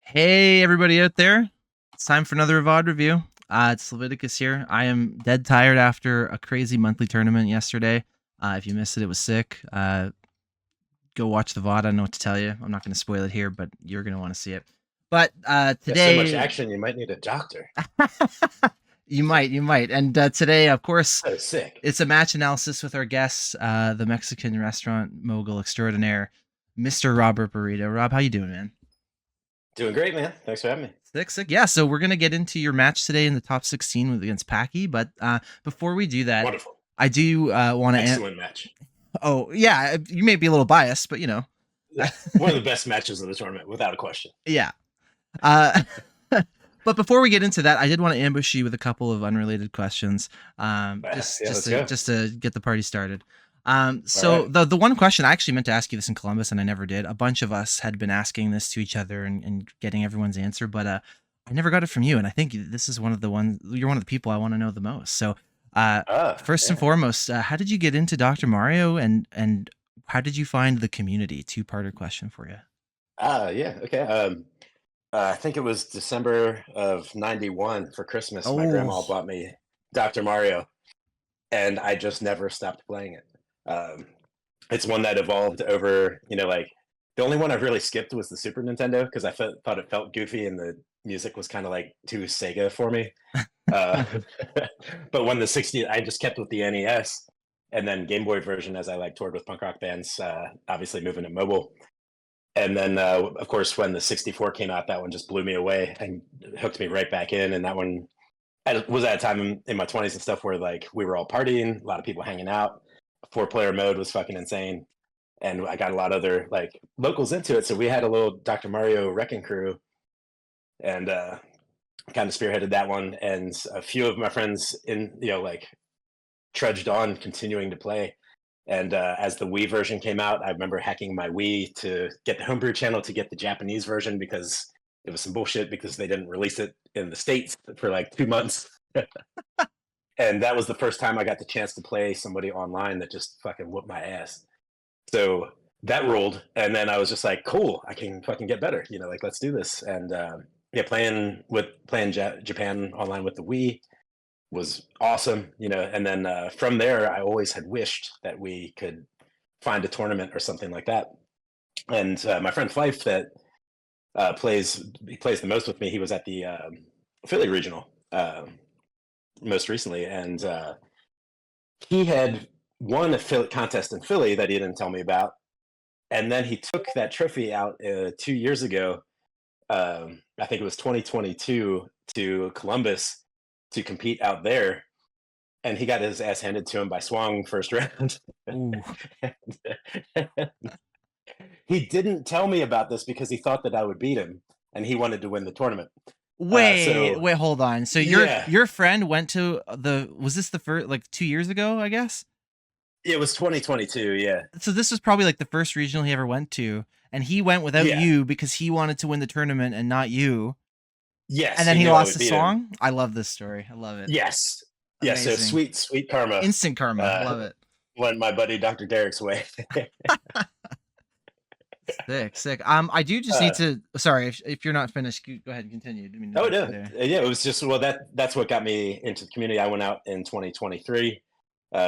Hey, everybody out there. It's time for another VOD review. It's Leviticus here. I am dead tired after a crazy monthly tournament yesterday. If you missed it, it was sick. Go watch the VOD. I don't know what to tell you. I'm not going to spoil it here, but you're going to want to see it. But Got so much today, action, you might need a doctor. you might. And today, of course, Oh, sick. it's a match analysis with our guest, the Mexican restaurant mogul extraordinaire, Mr. Robert Burrito. Rob, how you doing, man? Doing great, man. Thanks for having me. Sick. Yeah, so we're gonna get into your match today in the top 16 against Packie, but before we do that, Wonderful. I do want to. Excellent match. Oh yeah, you may be a little biased, but you know. Yeah. One of the best matches of the tournament, without a question. Yeah. Uh, but before we get into that, I did want to ambush you with a couple of unrelated questions, just to get the party started. So right. the one question I actually meant to ask you this in Columbus and I never did. A bunch of us had been asking this to each other and getting everyone's answer, but I never got it from you. And I think this is you're one of the people I want to know the most. So first and foremost, how did you get into Dr. Mario and how did you find the community? Two-parter question for you. Yeah, okay. I think it was December of '91 for Christmas. My grandma Oh, bought me Dr. Mario, and I just never stopped playing it. It's one that evolved over, like the only one I've really skipped was the Super Nintendo because thought it felt goofy and the music was kind of like too Sega for me. Uh, but when the 60, I just kept with the NES and then Game Boy version as I like toured with punk rock bands, obviously moving to mobile. And then, of course, when the 64 came out, that one just blew me away and hooked me right back in. And that one was at a time in my 20s and stuff where like we were all partying, a lot of people hanging out. 4-player mode was fucking insane. And I got a lot of other like locals into it. So we had a little Dr. Mario wrecking crew and kind of spearheaded that one. And a few of my friends like trudged on continuing to play. And as the Wii version came out, I remember hacking my Wii to get the homebrew channel to get the Japanese version because it was some bullshit because they didn't release it in the States for like 2 months. And that was the first time I got the chance to play somebody online that just fucking whooped my ass. So that ruled. And then I was just like, cool, I can fucking get better. Like let's do this. And yeah, playing Japan online with the Wii was awesome, and then from there I always had wished that we could find a tournament or something like that. And my friend Fife that plays the most with me, he was at the Philly regional most recently, and he had won a Philly contest in Philly that he didn't tell me about, and then he took that trophy out 2 years ago. I think it was 2022 to Columbus to compete out there, and he got his ass handed to him by Swang first round. ooh. He didn't tell me about this because he thought that I would beat him, and he wanted to win the tournament. Wait, So hold on. So yeah, your friend went to was this the first like 2 years ago, I guess? it was 2022. Yeah, So this was probably like the first regional he ever went to, and he went without yeah, you because he wanted to win the tournament and not you. And yes, then he he knew I lost would the beat him. song. I love this story. I love it. Yes, yeah. So Amazing. sweet, sweet karma Instant karma. uh, Love it. went my buddy Dr. Derek's way. Sick. I do just need uh, to. Sorry, if you're not finished, go ahead and continue. I didn't mean to Oh interrupt no, you there. yeah, it was just well that's what got me into the community. I went out in 2023,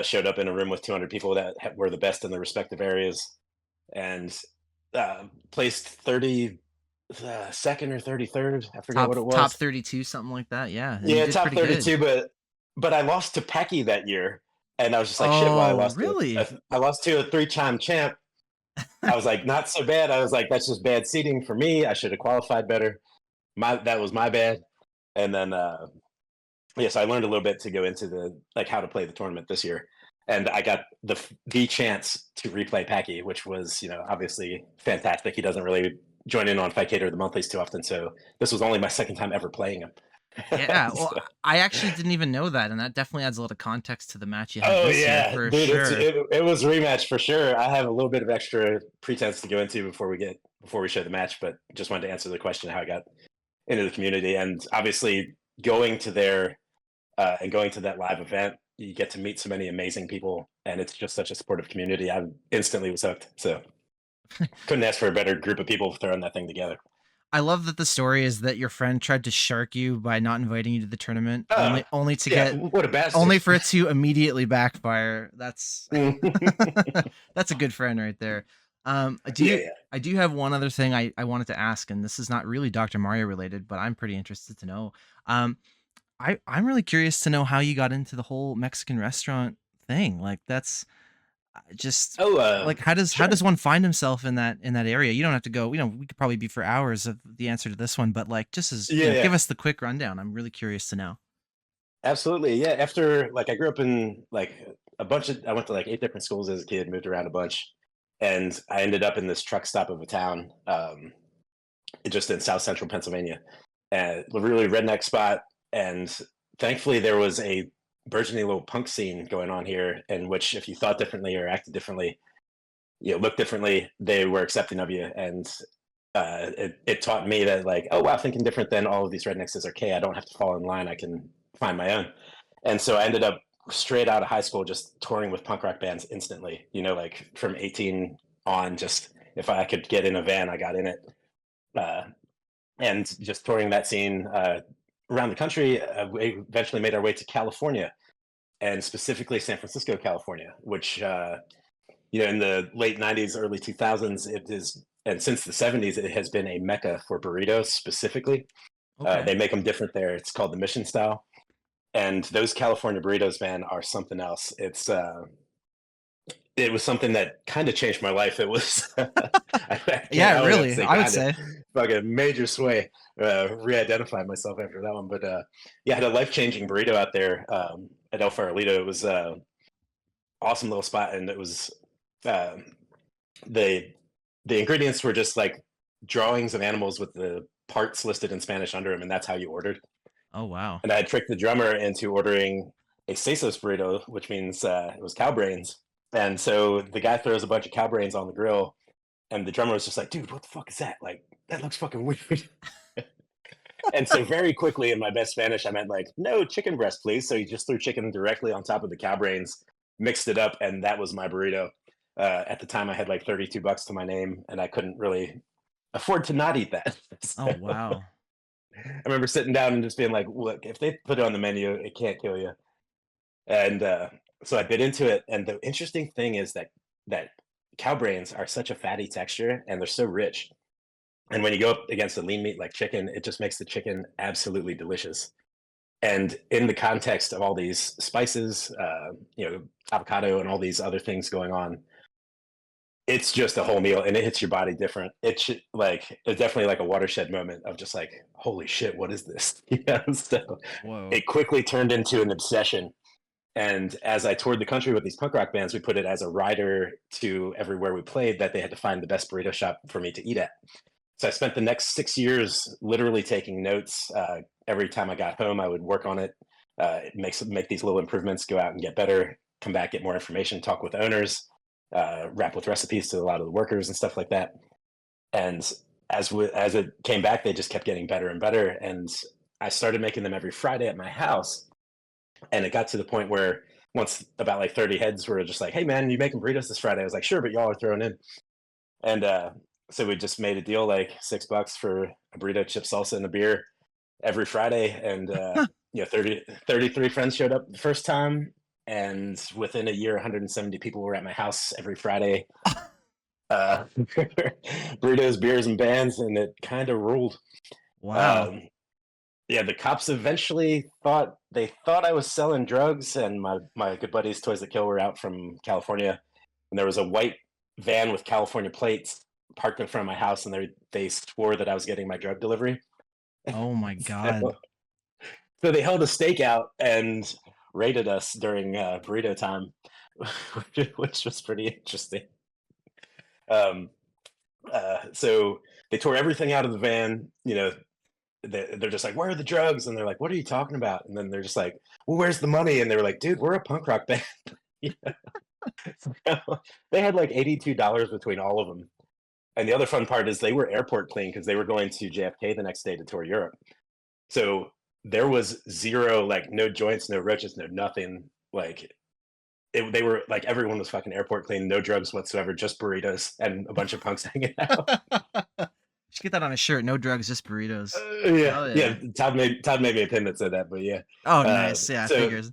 showed up in a room with 200 people that were the best in their respective areas, and placed 32nd or 33rd. I forget what it Top was. 32, something like that. Yeah, and you Yeah, did top pretty good. 32, but I lost to Packie that year, and I was just like, shit. Well, Oh, really? I lost to a 3-time champ. I was like, not so bad. I was like, that's just bad seating for me. I should have qualified better. That was my bad. And then yes, I learned a little bit to go into the like how to play the tournament this year, and I got the chance to replay Packie, which was obviously fantastic. He doesn't really join in on Ficator the monthlies too often, so this was only my second time ever playing him. Yeah. Well, So, I actually didn't even know that, and that definitely adds a lot of context to the match you had oh this year yeah, for dude, sure. it was a rematch for sure. I have a little bit of extra pretense to go into before we show the match, but just wanted to answer the question how I got into the community, and obviously going to their and going to that live event, you get to meet so many amazing people, and it's just such a supportive community. I instantly was hooked. So couldn't ask for a better group of people throwing that thing together. I love that the story is that your friend tried to shark you by not inviting you to the tournament, Oh, only to yeah, get what a bastard. only for it to immediately backfire. That's Yeah, that's a good friend right there. yeah. I do have one other thing I wanted to ask, and this is not really Dr. Mario related, but I'm pretty interested to know. Um, I'm really curious to know how you got into the whole Mexican restaurant thing. Like that's just Oh, like how sure. does one find himself in that area? You don't have to go, we could probably be for hours of the answer to this one, but like just as, Yeah, give yeah. us the quick rundown. I'm really curious to know. Absolutely. Yeah. After like I grew up in like I went to like 8 different schools as a kid, moved around a bunch, and I ended up in this truck stop of a town, just in South Central Pennsylvania, and a really redneck spot. And thankfully, there was a burgeoning little punk scene going on here, in which if you thought differently or acted differently, looked differently, they were accepting of you. And it taught me that like, oh wow, thinking different than all of these rednecks is okay. I don't have to fall in line. I can find my own. And so I ended up straight out of high school just touring with punk rock bands instantly. Like from 18 on, just if I could get in a van, I got in it. Uh, and just touring that scene around the country, we eventually made our way to California, and specifically San Francisco, California, which in the late '90s, early 2000s, it is, and since the '70s, it has been a mecca for burritos specifically. Okay. They make them different there. It's called the Mission Style, and those California burritos, man, are something else. It was something that kind of changed my life. It was I can't Yeah, I would have to really. say I would kind of say. fucking major sway. Re-identified myself after that one, but yeah, I had a life-changing burrito out there at El Farolito. It was awesome little spot, and it was um, the the ingredients were just like drawings of animals with the parts listed in Spanish under them, and that's how you ordered. Oh wow. And I had tricked the drummer into ordering a sesos burrito, which means it was cow brains. And so the guy throws a bunch of cow brains on the grill, and the drummer was just like, "Dude, what the fuck is that? Like, that looks fucking weird." And so very quickly, in my best Spanish, I meant like, "No, chicken breast, please." So he just threw chicken directly on top of the cow brains, mixed it up, and that was my burrito. At the time, I had like $32 to my name, and I couldn't really afford to not eat that. Oh So wow. I remember sitting down and just being like, "Look, if they put it on the menu, it can't kill you." And so I bit into it. And the interesting thing is that cow brains are such a fatty texture, and they're so rich. And when you go up against a lean meat like chicken, it just makes the chicken absolutely delicious. And in the context of all these spices, avocado and all these other things going on, it's just a whole meal, and it hits your body different. It's definitely like a watershed moment of just like, holy shit, what is this? So Whoa. it quickly turned into an obsession. And as I toured the country with these punk rock bands, we put it as a rider to everywhere we played, that they had to find the best burrito shop for me to eat at. So I spent the next 6 years literally taking notes. Every time I got home, I would work on it. Make these little improvements, go out and get better, come back, get more information, talk with owners, rap with recipes to a lot of the workers and stuff like that. And as it came back, they just kept getting better and better. And I started making them every Friday at my house. And it got to the point where once about like 30 heads were just like, "Hey man, you making burritos this Friday?" I was like, "Sure, but y'all are throwing in." And so we just made a deal, like $6 for a burrito, chip salsa, and a beer every Friday. And 33 friends showed up the first time. And within a year, 170 people were at my house every Friday. Burritos, beers, and bands, and it kind of ruled. Wow. Um, yeah, the cops eventually thought I was selling drugs, and my good buddies Toys That Kill were out from California, and there was a white van with California plates parked in front of my house, and they swore that I was getting my drug delivery. Oh my so, god. so they held a stakeout and raided us during burrito time, which was pretty interesting. Um, so they tore everything out of the van. They're just like, "Where are the drugs?" And they're like, "What are you talking about?" And then they're just like, "Well, where's the money?" And they were like, "Dude, we're a punk rock band." They had like $82 between all of them. And the other fun part is they were airport clean because they were going to JFK the next day to tour Europe. So there was zero, like no joints, no roaches, no nothing. They were like, everyone was fucking airport clean, no drugs whatsoever, just burritos and a bunch of punks hanging out. Should get that on a shirt. No drugs, just burritos. Yeah, Oh yeah. yeah. Todd made me a pin that said that, but yeah. Oh, Uh, nice. Yeah, so figures.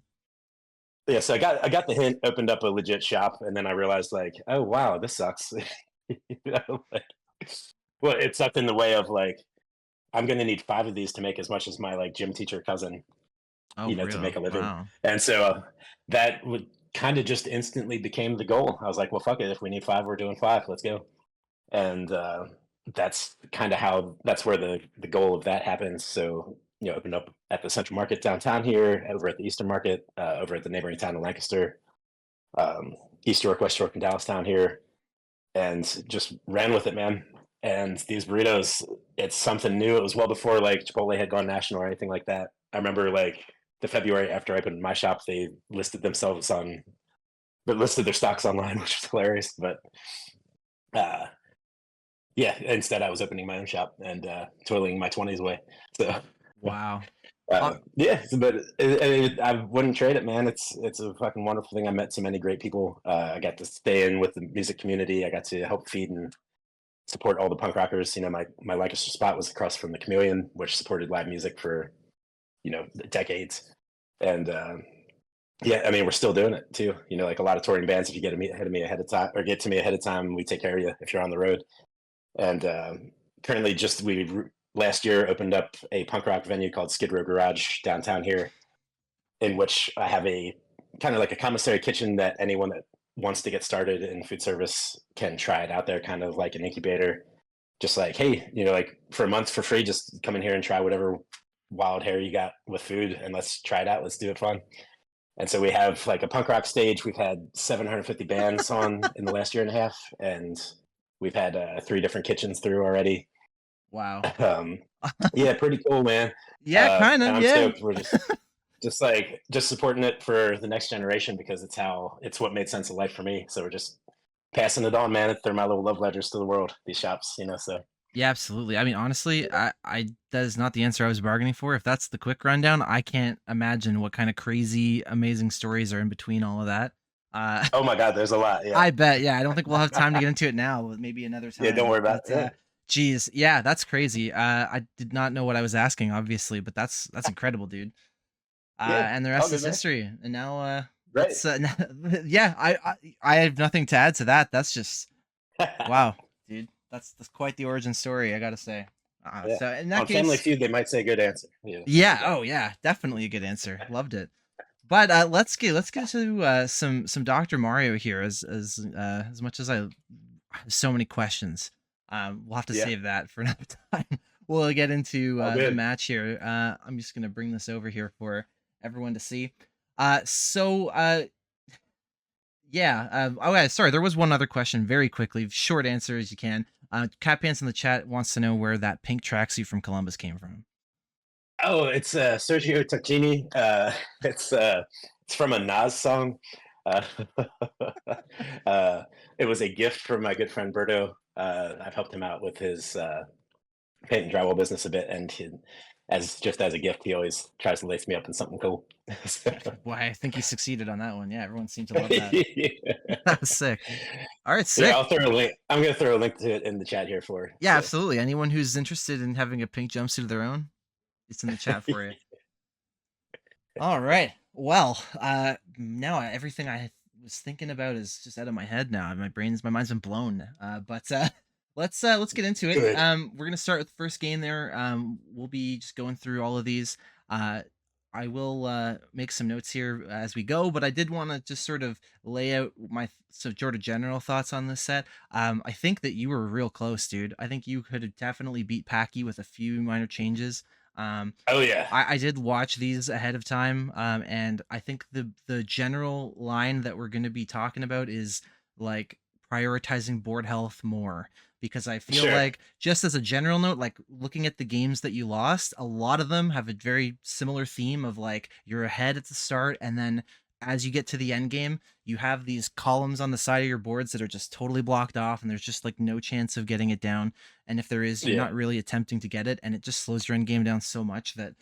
yeah, so I got the hint, opened up a legit shop, and then I realized like, oh wow, this sucks. You know, like, well, it sucked in the way of like I'm gonna need 5 of these to make as much as my like gym teacher cousin, Oh, for to real. make a living. Wow. And so that would kind of just instantly became the goal. I was like, well, fuck it. If we need 5, we're doing 5. Let's go. And that's kind of how that's where the goal of that happens. So opened up at the Central Market downtown here, over at the Eastern Market, over at the neighboring town of Lancaster, East York, West York, and Dallastown here, and just ran with it, man. And these burritos, it's something new. It was well before like Chipotle had gone national or anything like that. I remember like the February after I opened my shop, they listed their stocks online, which was hilarious. But uh, yeah, instead I was opening my own shop and toiling my 20s away. So Wow. yeah, but I wouldn't trade it, man. It's a fucking wonderful thing. I met so many great people. I got to stay in with the music community. I got to help feed and support all the punk rockers. My Lancaster spot was across from the Chameleon, which supported live music for decades. And yeah, I mean, we're still doing it too. Like a lot of touring bands, if you get ahead of me ahead of time, or get to me ahead of time, we take care of you if you're on the road. And currently, we last year opened up a punk rock venue called Skid Row Garage downtown here, in which I have a kind of like a commissary kitchen that anyone that wants to get started in food service can try it out there, kind of like an incubator. Just like, hey, like for a month for free, just come in here and try whatever wild hair you got with food, and let's try it out. Let's do it fun. And so we have like a punk rock stage. We've had 750 bands on in the last year and a half, and we've had 3 different kitchens through already. Wow. Yeah, pretty cool, man. Yeah, kind And of. I'm Yeah. stoked. We're just supporting it for the next generation because it's what made sense of life for me. So we're just passing it on, man. They're my little love letters to the world. These shops. So Yeah, absolutely. I mean, honestly, I that is not the answer I was bargaining for. If that's the quick rundown, I can't imagine what kind of crazy, amazing stories are in between all of that. Uh, oh my god, there's a lot. Yeah, I bet. Yeah, I don't think we'll have time to get into it now, but maybe another yeah. Don't time. worry about But it. geez, yeah, that's crazy. I did not know what I was asking, obviously, but that's incredible, dude. Yeah, And the all rest good, is man. history. And now, Right. let's, yeah, I have nothing to add to that. That's just wow, dude. That's quite the origin story, I gotta say. Yeah. So in that On Family case, Feud, they might say good answer. Yeah. yeah, Okay. oh yeah, definitely a good answer. Loved it. But let's get to some Dr. Mario here. As much as I have so many questions, we'll have to Yeah. save that for another time. We'll get into All the good. match here. I'm just gonna bring this over here for everyone to see. So yeah. Oh, yeah. Sorry, there was one other question. Very quickly, short answer as you can. Cat Pants in the chat wants to know where that pink tracksuit from Columbus came from. Oh, it's Sergio Tacchini. It's from a Nas song. Uh, uh, it was a gift from my good friend Berto. I've helped him out with his paint and drywall business a bit, and as a gift, he always tries to lace me up in something cool. Boy, I think he succeeded on that one. Yeah, everyone seemed to love that. Yeah. That was sick. All right, Yeah, sick. I'll throw a link. I'm gonna throw a link to it in the chat here for you. Yeah, absolutely. Anyone who's interested in having a pink jumpsuit of their own, it's in the chat for you. All right. Well, now everything I was thinking about is just out of my head now. My mind's been blown. But let's get into it. Good. We're gonna start with the first game there. We'll be just going through all of these. I will make some notes here as we go, but I did want to just sort of lay out my sort of general thoughts on this set. I think that you were real close, dude. I think you could have definitely beat Packie with a few minor changes. Oh yeah. I did watch these ahead of time, and I think the general line that we're going to be talking about is like prioritizing board health more, because I feel Sure. like, just as a general note, like looking at the games that you lost, a lot of them have a very similar theme of like you're ahead at the start, and then as you get to the end game, you have these columns on the side of your boards that are just totally blocked off, and there's just like no chance of getting it down. And if there is, you're Yeah. not really attempting to get it, and it just slows your end game down so much that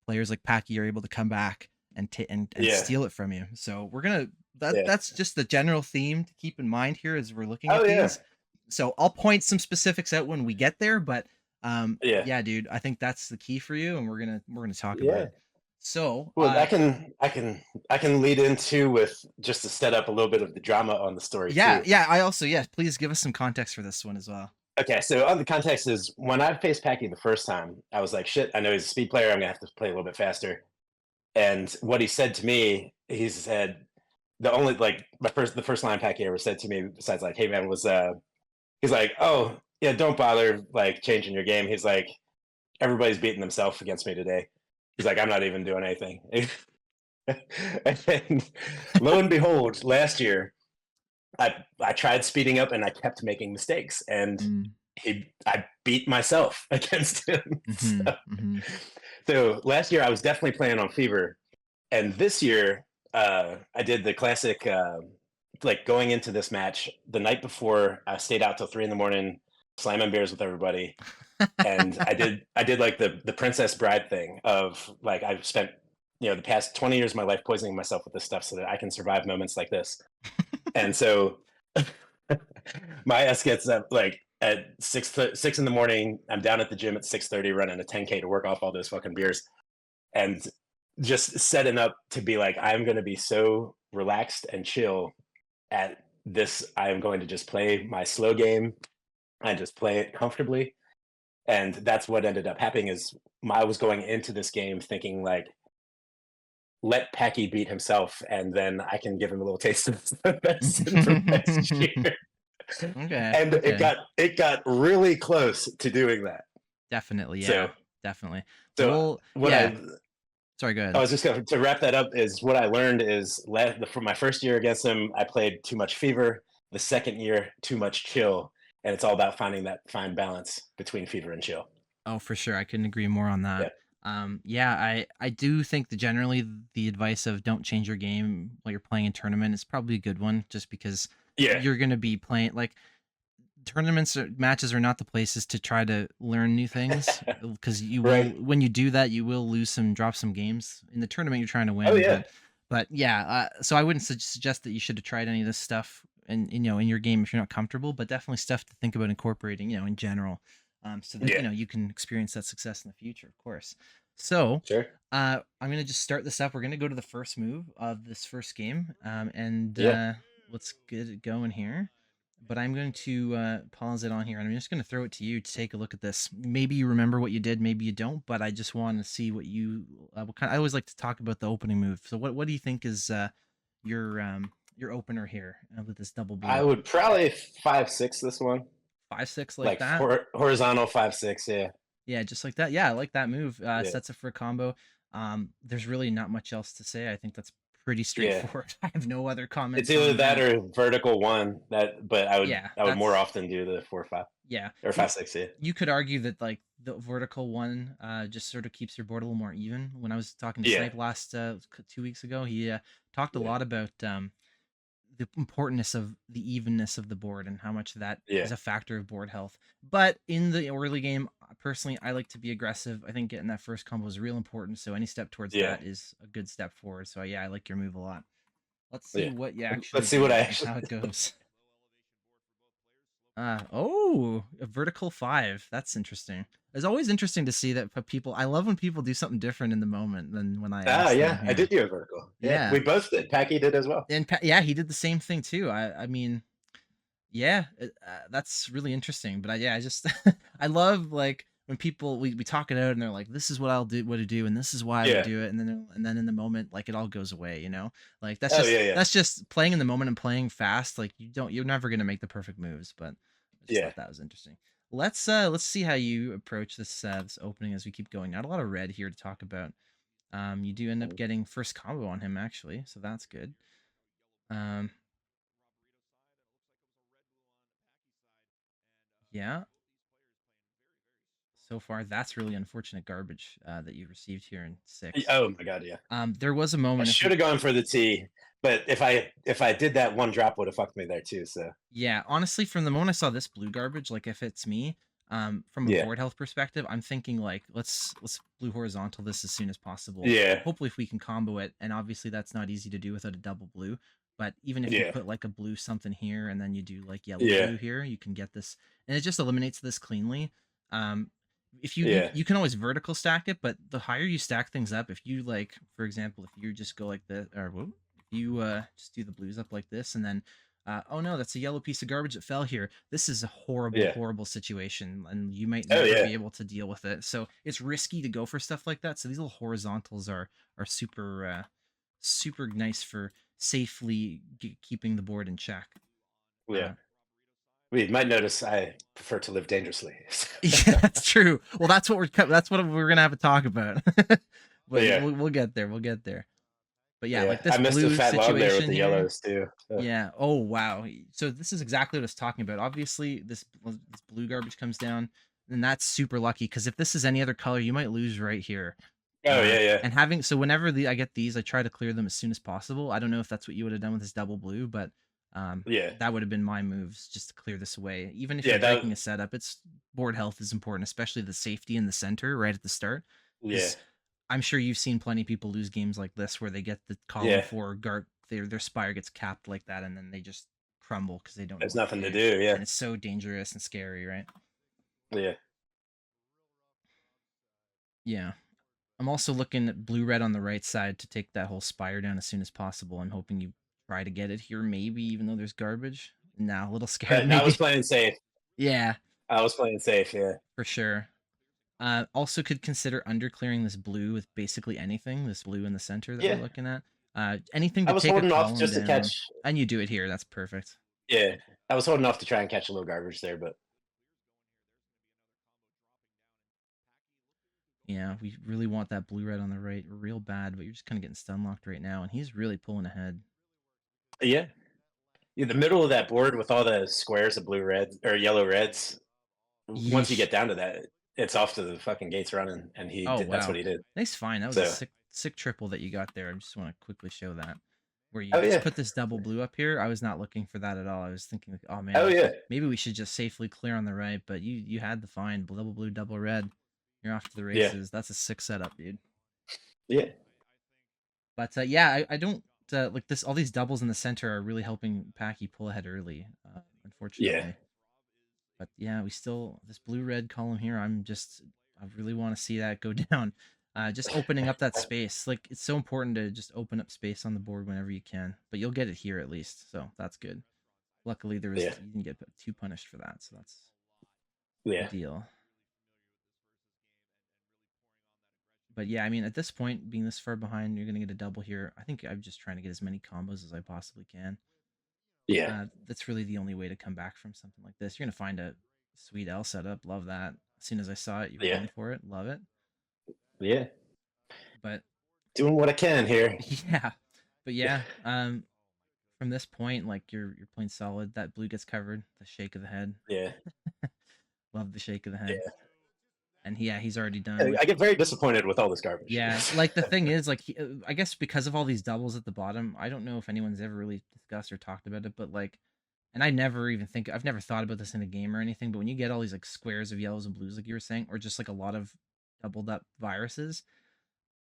players like Packie are able to come back and and Yeah. steal it from you. So we're gonna Yeah. that's just the general theme to keep in mind here as we're looking Oh at yeah. these. So I'll point some specifics out when we get there, but Yeah. Yeah, dude, I think that's the key for you, and we're gonna talk about Yeah. it. So, Well, I can lead into with just to set up a little bit of the drama on the story yeah, too. yeah. I also, yeah. Please give us some context for this one as well. Okay, so on the context is when I faced Packie the first time, I was like, shit, I know he's a speed player. I'm gonna have to play a little bit faster. And what he said to me, he said the only like the first line Packie ever said to me, besides like, hey man, was he's like, oh yeah, don't bother like changing your game. He's like, everybody's beating themselves against me today. He's like, I'm not even doing anything. And then, lo and behold, last year I tried speeding up and I kept making mistakes, and Mm, I beat myself against him. mm-hmm, mm-hmm. So last year I was definitely playing on fever, and this year I did the classic. Like going into this match the night before, I stayed out till 3 in the morning, slamming beers with everybody, and I did like the Princess Bride thing of like I've spent the past 20 years of my life poisoning myself with this stuff so that I can survive moments like this. And so my ass gets up like at 6 in the morning. I'm down at the gym at 6:30 running a 10K to work off all those fucking beers, and just setting up to be like, I'm going to be so relaxed and chill at this. I am going to just play my slow game and just play it comfortably. And that's what ended up happening is I was going into this game thinking like, let Packie beat himself, and then I can give him a little taste of the medicine from last year. Okay, And okay. it got really close to doing that. Definitely, yeah, So definitely. so Well, what yeah. Sorry, go I ahead. was just going to wrap that up is what I learned is from my first year against him, I played too much fever. The second year, too much chill, and it's all about finding that fine balance between fever and chill. Oh, for sure. I couldn't agree more on that. Yeah, Yeah, I do think that generally the advice of don't change your game while you're playing in tournament is probably a good one, just because yeah, you're gonna be playing like tournaments or matches are not the places to try to learn new things because you will right. when you do that you will lose some drop some games in the tournament you're trying to Oh win, yeah, but yeah, so I wouldn't suggest that you should have tried any of this stuff in your game if you're not comfortable, but definitely stuff to think about incorporating in general, so that yeah, you can experience that success in the future, of course. So sure, I'm gonna just start this up. We're gonna go to the first move of this first game, and yeah. let's get it going here. But I'm going to pause it on here, and I'm just going to throw it to you to take a look at this. Maybe you remember what you did, maybe you don't, but I just want to see what you what kind. I always like to talk about the opening move. So what do you think is your opener here with this double I blue? would probably 5-6 this one, 5-6 like like that? horizontal 5-6. Yeah, Yeah, just like that. Yeah, I like that move. yeah, Sets it for a combo. There's really not much else to say. I think that's pretty yeah. straightforward. I have no other It's comments either on that that. or vertical one. But I would Yeah, I would more that's often do the 4-5 yeah. or You 5-6. Yeah, you could argue that like the vertical one just sort of keeps your board a little more even. When I was talking to yeah, Snipe last 2 weeks ago, he talked a yeah, lot about the importance of the evenness of the board and how much that yeah, is a factor of board health. But in the early game, personally, I like to be aggressive. I think getting that first combo is real important. So any step towards yeah, that is a good step forward. So yeah, I like your move a lot. Let's see yeah. what you Let's actually see what I do and actually. how it goes. Oh, a vertical 5. That's interesting. It's always interesting to see that people. I love when people do something different in the moment than when I Ah, ask them. yeah, I Yeah, did do a vertical. Yeah, yeah, we both did. Packie did as well. and yeah, he did the same thing too. I mean, yeah, that's really interesting. But yeah, I just I love like when people we talk it out and they're like, "This is what I'll do, what to do, and this is why I would Yeah. do it," and then in the moment, like it all goes away. Like that's Oh just yeah, yeah, that's just playing in the moment and playing fast. Like you're never gonna make the perfect moves. But I just yeah. thought that was interesting. Let's see how you approach this opening as we keep going. Not a lot of red here to talk about. You do end up getting first combo on him actually, so that's good. Um, yeah, so far that's really unfortunate garbage that you received here in six. Oh my god, yeah. There was a I moment if should we have gone for the T, but if I did that one drop would have fucked me there too. So yeah, honestly, from the moment I saw this blue garbage, like if it's me, from a yeah, board health perspective, I'm thinking like let's blue horizontal this as soon as possible. yeah, Hopefully if we can combo it, and obviously that's not easy to do without a double blue. But even if you yeah, put like a blue something here and then you do like yellow yeah, blue here, you can get this, and it just eliminates this cleanly. Um, if Yeah. you can always vertical stack it, but the higher you stack things up, if you like, for example, if you just go like this, or whoop, if you just do the blues up like this, and then oh no, that's a yellow piece of garbage that fell here. This is a horrible, Yeah. horrible situation, and you might Oh never yeah. be able to deal with it. So it's risky to go for stuff like that. So these little horizontals are super super nice for safely keeping the board in check. Yeah. Uh, We might notice I prefer to live dangerously. Yeah, that's true. Well, that's what we're gonna have to talk about. But Yeah. we'll get there. We'll get there. But yeah, Yeah. like I this missed a blue fat log there with situation the here. yellows too. So, Yeah. Oh wow. So this is exactly what I was talking about. Obviously, this blue garbage comes down, and that's super lucky because if this is any other color, you might lose right here. oh yeah, yeah. And having so whenever I get these, I try to clear them as soon as possible. I don't know if that's what you would have done with this double blue, but Yeah. that would have been my moves just to clear this away. Even if you're Yeah, breaking that a setup, it's board health is important, especially the safety in the center right at the start. yeah. Because I'm sure you've seen plenty of people lose games like this where they get the column Yeah. four guard, their spire gets capped like that, and then they just crumble because they don't know There's what to nothing to do, do. Yeah. and it's so dangerous and scary, right? Yeah. Yeah. I'm also looking at blue red on the right side to take that whole spire down as soon as possible. I'm hoping you try to get it here, maybe, even though there's garbage. Now, a little scared, I was maybe. playing safe. Yeah, I was playing safe, yeah. for sure. Also could consider underclearing this blue with basically anything, this blue in the center that we're Yeah. looking at. Anything I to was take a holding off column just to down. catch And you do it here, that's perfect. yeah. I was holding off to try and catch a little garbage there, but Yeah, we really want that blue red on the right real bad, but you're just kind of getting stun locked right now, and he's really pulling ahead. yeah. Yeah, the middle of that board with all the squares of blue reds or yellow reds, once you Yeesh. get down to that, it's off to the fucking gates running, and Oh that's what wow. he did. Nice find. That was a So sick triple that you got there. I just want to quickly show that. Where you oh just yeah. put this double blue up here. I was not looking for that at all. I was thinking like, oh Oh man, yeah. maybe we should just safely clear on the right, but you had the find. Double blue, double red. You're off to the Yeah. races. That's a sick setup, dude. Yeah. But yeah, I don't like this. All these doubles in the center are really helping Packie pull ahead early. Yeah. Unfortunately. But yeah, we still this blue red column here. I really want to see that go down. Just opening up that space. Like it's so important to just open up space on the board whenever you can. But you'll get it here at least, so that's good. Luckily, Yeah. you didn't get too punished for that, so that's Yeah. ideal. But yeah, I mean, at this point, being this far behind, you're gonna get a double here. I think I'm just trying to get as many combos as I possibly can. Yeah. That's really the only way to come back from something like this. You're gonna find a sweet L setup. Love that. As soon as I saw it, you were Yeah. going for it. Love it. Yeah. But Doing what I can here. yeah, but yeah, from this point, like you're playing solid. That blue gets covered. The shake of the head. Yeah. Love the shake of the head. Yeah. And yeah, he's already done. I Like get very disappointed with all this garbage. yeah, like the thing is, like I guess because of all these doubles at the bottom, I don't know if anyone's ever really discussed or talked about it, but like, and I've never thought about this in a game or anything, but when you get all these like squares of yellows and blues, like you were saying, or just like a lot of doubled up viruses,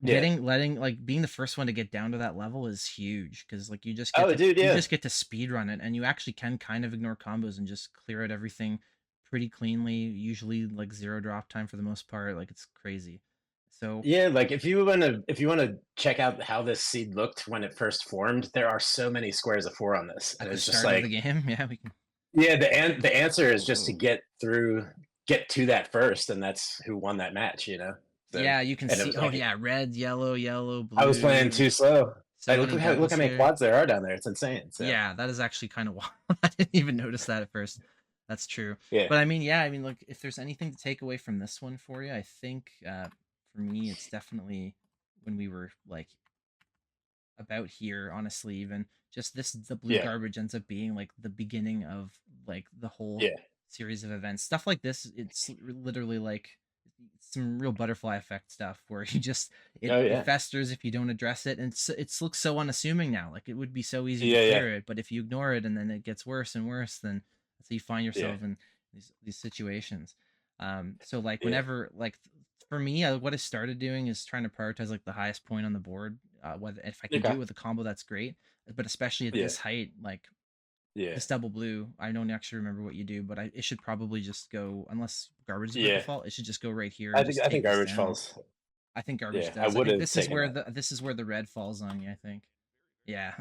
Yeah. letting like being the first one to get down to that level is huge because like Oh dude, you yeah. just get to speed run it, and you actually can kind of ignore combos and just clear out everything pretty cleanly, usually like zero drop time for the most part. Like it's crazy. So Yeah, like if you wanna check out how this seed looked when it first formed, there are so many squares of 4 on this, and at the it's just start of like the game, yeah, we can. yeah, the answer is just to get to that first, and that's who won that match, you know? So Yeah, you can and it see. was Oh like yeah, red, yellow, yellow, I was playing blue. too slow. So Hey, many look doubles how many here. quads there are down there, it's insane, so Yeah, that is actually kind of wild. I didn't even notice that at first. That's true. yeah, But I mean, yeah, I mean, like if there's anything to take away from this one for you, I think for me, it's definitely when we were like about here, honestly, even just this the blue yeah, garbage ends up being like the beginning of like the whole yeah. series of events. Stuff like this, it's literally like some real butterfly effect stuff where you just Oh, it yeah. festers if you don't address it, and it looks so unassuming now. Like it would be so easy to Yeah, yeah, clear it, but if you ignore it and then it gets worse and worse, then that's how you find yeah, yourself in these situations. So like yeah, whenever like for me, what I started doing is trying to prioritize like the highest point on the board. Whether if I can do okay, it with a combo, that's great. But especially at yeah, this height, like Yeah. this double blue, I don't actually remember what you do, but it should probably just go, unless garbage is by Yeah. default, it should just go right here I and think just I think take this garbage down. falls. I think garbage Yeah, I does. I would think have taken that. this is where the red falls on you, I think. Yeah.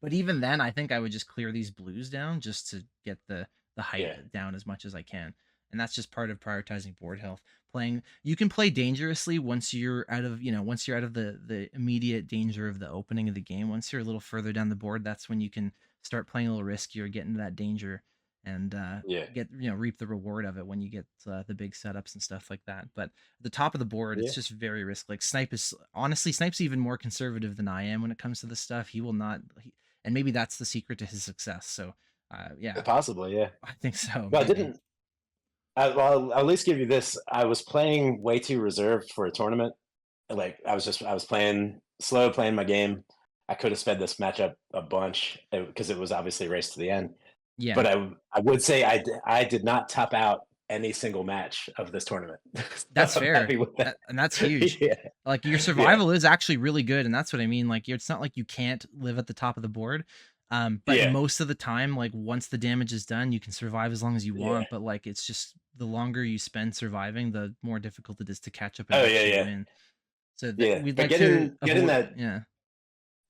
But even then, I think I would just clear these blues down just to get the height Yeah. down as much as I can. And that's just part of prioritizing board health. Playing You can play dangerously once you're out of, once you're out of the immediate danger of the opening of the game. Once you're a little further down the board, that's when you can start playing a little riskier, get into that danger and Yeah. get, reap the reward of it when you get the big setups and stuff like that. But the top of the board, Yeah. it's just very risky. Like Snipe's even more conservative than I am when it comes to this stuff. He will not, and maybe that's the secret to his success. So, yeah, Possibly, yeah. I think so. Well, I Maybe. didn't. Well, I'll at least give you this. I was playing way too reserved for a tournament. Like I was playing slow, playing my game. I could have sped this matchup a bunch because it was obviously a race to the end. Yeah, But I would say I did not top out any single match of this tournament. So that's I'm fair, happy with that. and that's huge. Yeah, Like your yeah, survival is actually really good, and that's what I mean. Like it's not like you can't live at the top of the board. But yeah, most of the time, like once the damage is done, you can survive as long as you yeah. want. But like it's just the longer you spend surviving, the more difficult it is to catch up and Oh yeah, actually yeah, win. So that yeah. we'd But like to getting avoid. that Yeah,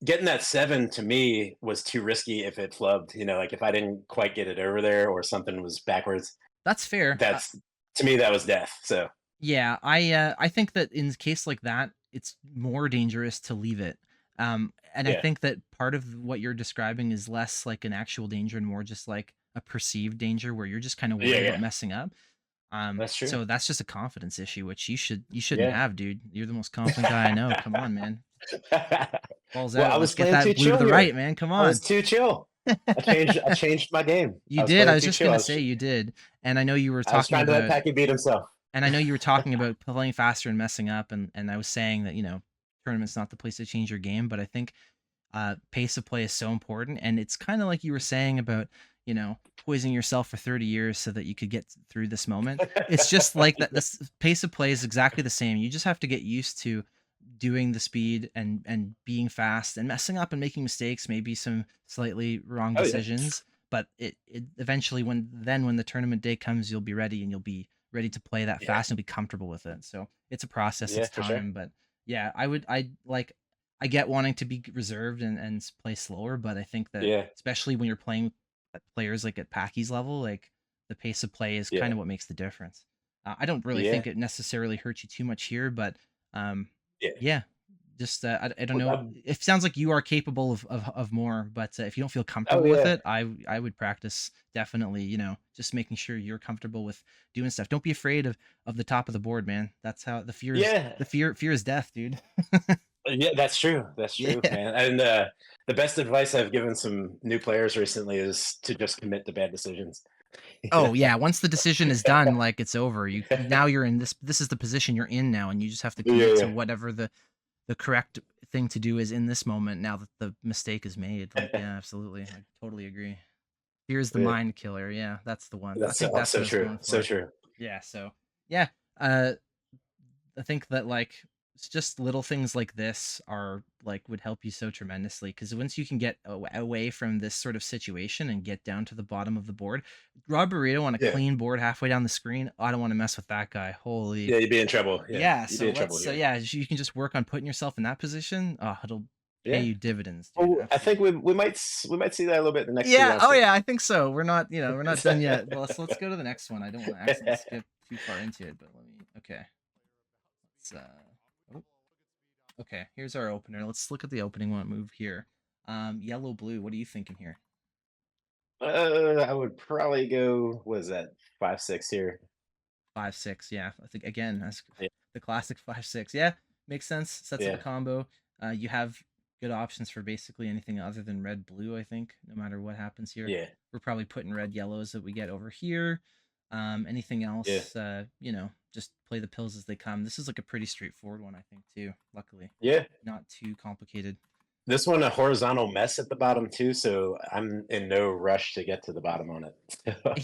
getting that 7 to me was too risky if it flubbed. Like if I didn't quite get it over there or something was backwards, that's fair. that's to me that was death. So Yeah, I think that in a case like that, it's more dangerous to leave it. And I yeah, think that part of what you're describing is less like an actual danger and more just like a perceived danger where you're just kind of yeah, worried about yeah. messing up. That's true. So that's just a confidence issue, which you shouldn't Yeah. have, dude. You're the most confident guy I know. Come on, man. Balls Well, I out. was Let's get playing too that blue to chill the right, here. man. Come I was on. too chill. I changed my game. You I was did. I playing was too just chill. gonna say you did. And I know you were I was talking trying to let about Packie beat himself. And I know you were talking about playing faster and messing up, and I was saying that tournament's not the place to change your game, but I think pace of play is so important, and it's kind of like you were saying about poisoning yourself for 30 years so that you could get through this moment. It's just like that. This pace of play is exactly the same. You just have to get used to doing the speed and being fast and messing up and making mistakes, maybe some slightly wrong Oh yeah, decisions, but it eventually when the tournament day comes, you'll be ready and you'll be ready to play that yeah, fast and be comfortable with it. So it's a process, yeah, it's for sure. time, but yeah, I get wanting to be reserved and play slower, but I think that Yeah, especially when you're playing players like at Packie's level, like the pace of play is kind yeah, of what makes the difference. I don't really yeah, think it necessarily hurts you too much here, but um, yeah. yeah, just I don't Well, know. It sounds like you are capable of more, but if you don't feel oh comfortable with yeah, it, I would practice definitely. Just making sure you're comfortable with doing stuff. Don't be afraid of the top of the board, man. That's how yeah, the fear is death, dude. yeah. That's true. That's true, Yeah. man. And the best advice I've given some new players recently is to just commit to bad decisions. Oh yeah, once the decision is done, like it's over. Now you're in this is the position you're in now, and you just have to Yeah, commit to yeah, whatever the correct thing to do is in this moment now that the mistake is made. Like, yeah, absolutely. I totally agree. Fear the yeah. mind killer. Yeah, that's the one. I That's think that's so what I was true. going So for. true. Yeah, so yeah, uh I think that like it's just little things like this are like would help you so tremendously because once you can get away from this sort of situation and get down to the bottom of the board, Rob Burrito on a Yeah, clean board halfway down the screen, I don't want to mess with that guy. Holy. yeah. You'd be in trouble. Yeah, Yeah, you'd be so in trouble let's here. yeah, you can just work on putting yourself in that position. Oh, it'll pay Yeah. you dividends, dude. Well, I think Absolutely. we might see that a little bit in the next two Yeah. rounds Oh here. yeah, I think so. We're not done yet. Well, let's go to the next one. I don't want to accidentally skip too far into it, but let me. Okay. Let's oh, okay. Here's our opener. Let's look at the opening one. Move here. Yellow blue. What are you thinking here? I would probably go. What is that? 5-6 here. 5-6. Yeah. I think again that's Yeah, the classic 5-6. Yeah, makes sense. Sets up a yeah, combo. You have good options for basically anything other than red blue. I think no matter what happens here, yeah, we're probably putting red yellows that we get over here. Anything yeah, else? Just play the pills as they come. This is like a pretty straightforward one, I think too. Luckily, yeah. not too complicated. This one a horizontal mess at the bottom too, so I'm in no rush to get to the bottom on it.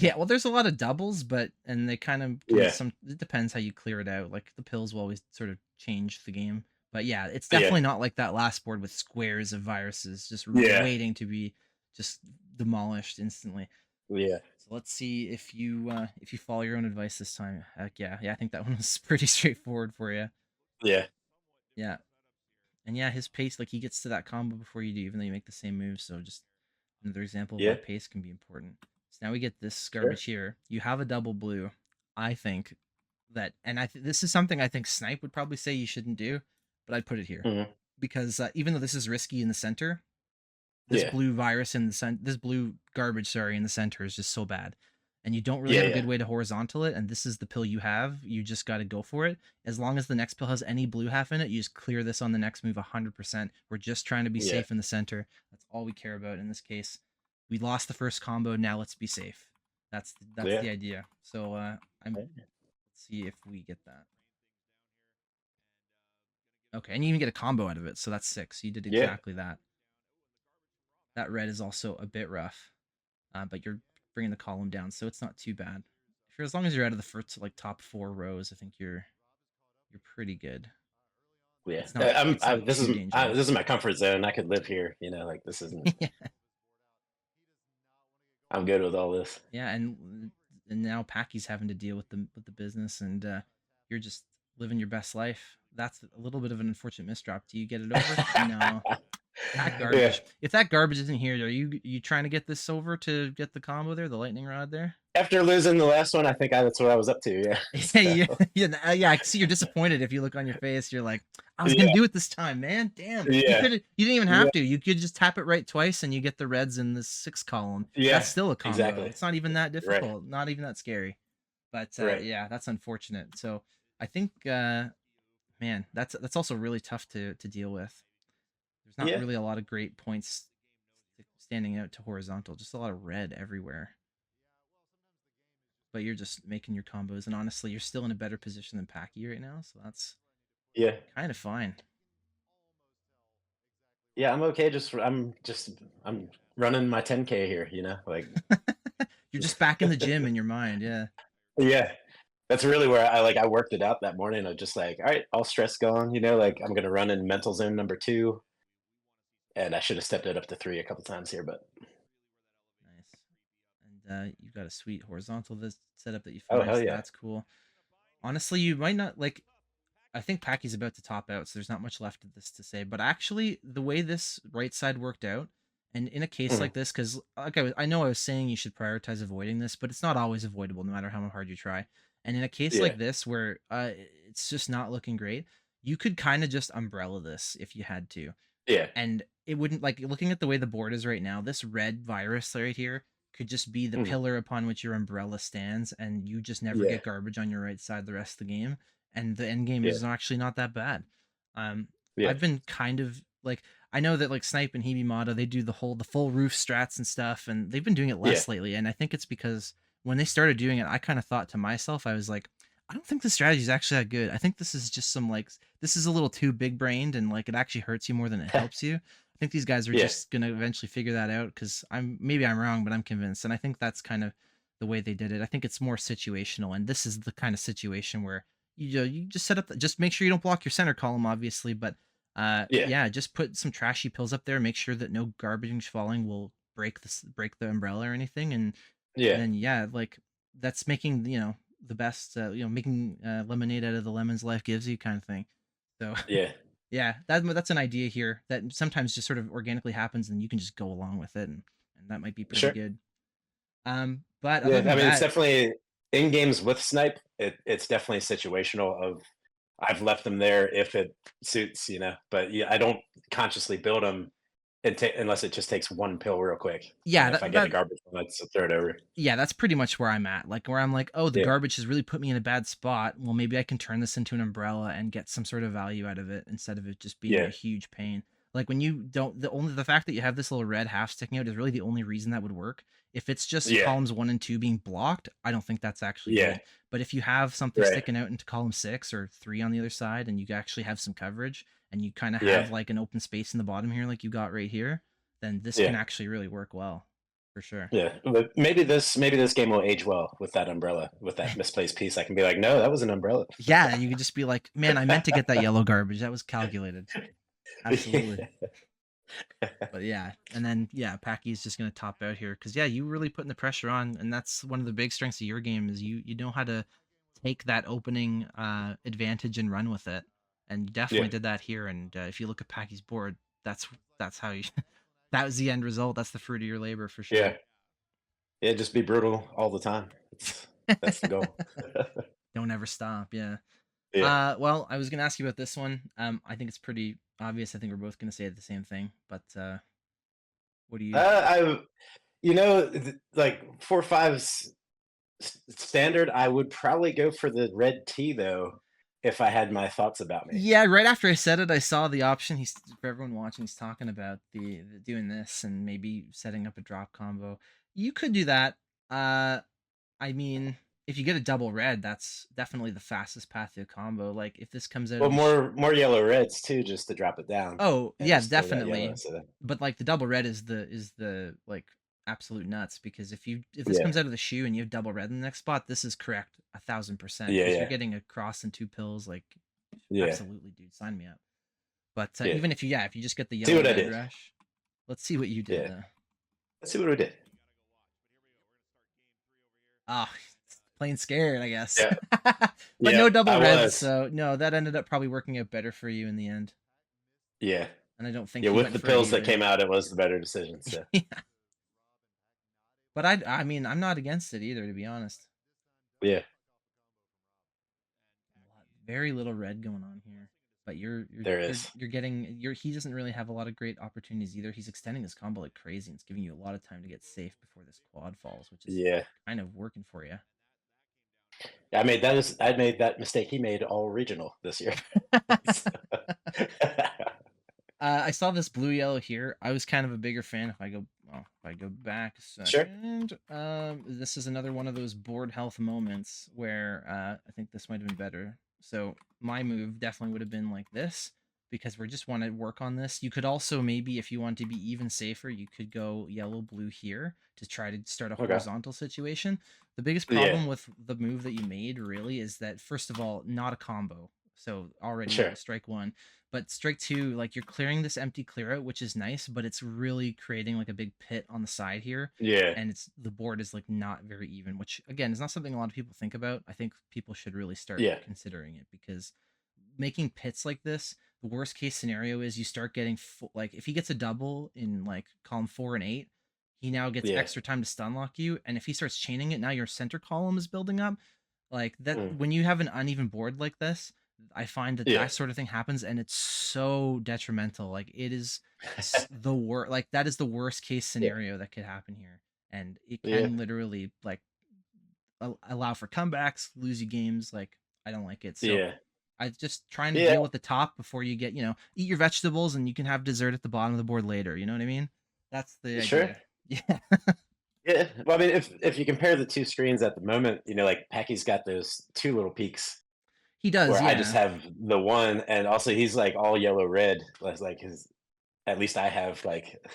Yeah, well, there's a lot of doubles, but and they kind of can Yeah, some. It depends how you clear it out. Like the pills will always sort of change the game, but yeah, it's yeah, definitely not like that last board with squares of viruses just yeah, waiting to be just demolished instantly. Yeah. So let's see if you follow your own advice this time. Heck yeah, yeah. I think that one was pretty straightforward for you. Yeah. Yeah, and yeah, his pace, like he gets to that combo before you do, even though you make the same move. So just another example of why Yeah. pace can be important. So now we get this Sure. garbage here. You have a double blue. I think that, and this is something I think Snipe would probably say you shouldn't do, but I'd put it here Hmm. because even though this is risky in the center, this Yeah. blue virus in the this blue garbage, sorry, in the center is just so bad. And you don't really Yeah. have a Yeah. good way to horizontal it, and this is the pill you have. You just got to go for it. As long as the next pill has any blue half in it, you just clear this on the next move 100%. We're just trying to be Yeah. safe in the center. That's all we care about in this case. We lost the first combo. Now let's be safe. That's Yeah. the idea. So let's see if we get that. Okay, and you even get a combo out of it, so that's 6. You did Yeah. exactly that. That red is also a bit rough, but you're bringing the column down, so it's not too bad. If you're, as long as you're out of the first like top 4 rows, I think you're pretty good. Yeah. It's not This too is dangerous. my comfort zone. I could live here. Like this isn't. Yeah, I'm good with all this. yeah, and now Packie's having to deal with the business, and you're just living your best life. That's a little bit of an unfortunate misdrop. Do you get it over? No. That Yeah. garbage. If that garbage isn't here, are you trying to get this over to get the combo there, the lightning rod there? After losing the last one, I think that's what I was up to. Yeah. Yeah, So, yeah. I see you're disappointed if you look on your face. You're like, I was gonna yeah. do it this time, man. Damn. Yeah. You didn't even Yeah. have to. You could just tap it right twice and you get the reds in the 6 column. That's Yeah. still a combo. Exactly. It's not even that Right. difficult. Not even that scary. But Right. yeah, that's unfortunate. So I think man, that's also really tough to deal with. There's not Yeah. really a lot of great points standing out to horizontal, just a lot of red everywhere. But you're just making your combos, and honestly, you're still in a better position than Packie right now, so that's Yeah. kind of fine. Yeah. I'm okay. I'm running my 10K here. Like You're just back in the gym in your mind, yeah. yeah. That's really where I worked it out that morning. I just like, all right, all stress gone. Like I'm gonna run in mental zone number 2, and I should have stepped it up to 3 a couple times here, but Nice. And you've got a sweet horizontal this setup that you oh find, hell so yeah. that's cool. Honestly, you might not like. I think Packie's about to top out, so there's not much left of this to say. But actually, the way this right side worked out, and in a case Mhm. like this, because like I know I was saying you should prioritize avoiding this, but it's not always avoidable, no matter how hard you try. And in a case Yeah. like this, where it's just not looking great, you could kind of just umbrella this if you had to, Yeah. and it wouldn't, like, looking at the way the board is right now, this red virus right here could just be the Mhm. pillar upon which your umbrella stands, and you just never Yeah. get garbage on your right side the rest of the game, and the end game Yeah. is actually not that bad. um Yeah. I've been kind of like, I know that like Snipe and Hibimata, they do the full roof strats and stuff, and they've been doing it Yeah. less lately, and I think it's because when they started doing it, I kind of thought to myself, I was like, I don't think the strategy is actually that good. I think this is just some, like, this is a little too big brained, and like it actually hurts you more than it helps you. I think these guys are Yeah. just gonna eventually figure that out, because maybe I'm wrong, but I'm convinced, and I think that's kind of the way they did it. I think it's more situational, and this is the kind of situation where you just set up, just make sure you don't block your center column, obviously, but Yeah. yeah, just put some trashy pills up there. Make sure that no garbage falling will break the umbrella or anything, and Yeah. then yeah, like that's making the best, making lemonade out of the lemons life gives you kind of thing. So Yeah. yeah, that's an idea here that sometimes just sort of organically happens, and you can just go along with it, and that might be pretty Sure. good. But Yeah. other I than mean, it's that, definitely in games with snipe. It's definitely situational. Of I've left them there if it suits. But yeah, I don't consciously build them unless it just takes one pill real quick. yeah, If I get a garbage one, let's throw it over. yeah, that's pretty much where I'm at. Like, where I'm like, oh, the Yeah. garbage has really put me in a bad spot. Well, maybe I can turn this into an umbrella and get some sort of value out of it instead of it just being a Yeah. huge pain. Like, when you don't, the fact that you have this little red half sticking out is really the only reason that would work. If it's just Yeah. columns 1 and 2 being blocked, I don't think that's actually Yeah. good. But if you have something Right. sticking out into column 6 or 3 on the other side, and you actually have some coverage, and you kind of Yeah. have like an open space in the bottom here, like you got right here, then this can Yeah. actually really work well, for sure. Yeah, but maybe this game will age well with that umbrella, with that misplaced piece. I can be like, no, that was an umbrella. Yeah, you could just be like, "Man, I meant to get that yellow garbage. That was calculated." Absolutely. Yeah. But yeah, and then yeah, Packie's just gonna top out here because yeah, you really putting the pressure on, and that's one of the big strengths of your game is you know how to take that opening advantage and run with it, and you Yeah, definitely did that here. And if you look at Packie's board, that's how you that was the end result. That's the fruit of your labor for sure. yeah, yeah. Just be brutal all the time. That's the goal. Don't ever stop. Yeah. Yeah. Well, I was gonna ask you about this one. I think it's pretty obvious. I think we're both gonna say the same thing. But what do you? I, like 4 5's standard. I would probably go for the red tea though, if I had my thoughts about me. Yeah, right after I said it, I saw the option. He's for everyone watching. He's talking about the doing this and maybe setting up a drop combo. You could do that. Uh, I mean, if you get a double red, that's definitely the fastest path to a combo. Like if this comes out Well, of the more yellow reds too, just to drop it down oh and yeah, just throw that yellow. definitely. So But like the double red is the like absolute nuts because if this yeah, comes out of the shoe and you have double red in the next spot, this is correct 1,000% yeah, because you're yeah, getting a cross and two pills. Like yeah, absolutely, dude, sign me up. But yeah. even if you yeah, if you just get the See yellow what I red did. rush, let's see what you did Yeah. though. Let's see what we did. Ah, plain scared, I guess. Yeah. But Yeah, no double I reds, was. so no, that ended up probably working out better for you in the end. Yeah. And I don't think Yeah, he with went the for it pills that either. came out, it was the better decision. So Yeah. But I mean, I'm not against it either, to be honest. yeah, Very little red going on here. But there is. you're getting he doesn't really have a lot of great opportunities either. He's extending his combo like crazy and it's giving you a lot of time to get safe before this quad falls, which is Yeah. kind of working for you. I made that mistake he made all regional this year. So I saw this blue yellow here. I was kind of a bigger fan. If I go back a sure. second, this is another one of those board health moments where I think this might have been better. So my move definitely would have been like this because we just want to work on this. You could also maybe, if you want to be even safer, you could go yellow blue here to try to start a Okay. horizontal situation. The biggest Yeah. problem with the move that you made really is that first of all, not a combo. So already Sure. strike one, but strike two, like you're clearing this empty clear out, which is nice, but it's really creating like a big pit on the side here. Yeah. And it's the board is like not very even, which again is not something a lot of people think about. I think people should really start Yeah. considering it because making pits like this, the worst case scenario is you start getting like if he gets a double in like column 4 and 8, he now gets Yeah. extra time to stun lock you. And if he starts chaining it, now your center column is building up. Like that, Mm. when you have an uneven board like this, I find that Yeah. that sort of thing happens, and it's so detrimental. Like it is the worst. Like that is the worst case Yeah. scenario that could happen here, and it Yeah. can literally like allow for comebacks, lose you games. Like I don't like it. So Yeah. I just trying to Yeah. deal with the top before you get eat your vegetables, and you can have dessert at the bottom of the board later. You know what I mean? That's the Sure. idea. Yeah, Yeah. Well, I mean, if you compare the two screens at the moment, like Packie's got those two little peaks he where does. I just Yeah. have the one, and also he's like all yellow red. Like his, at least I have like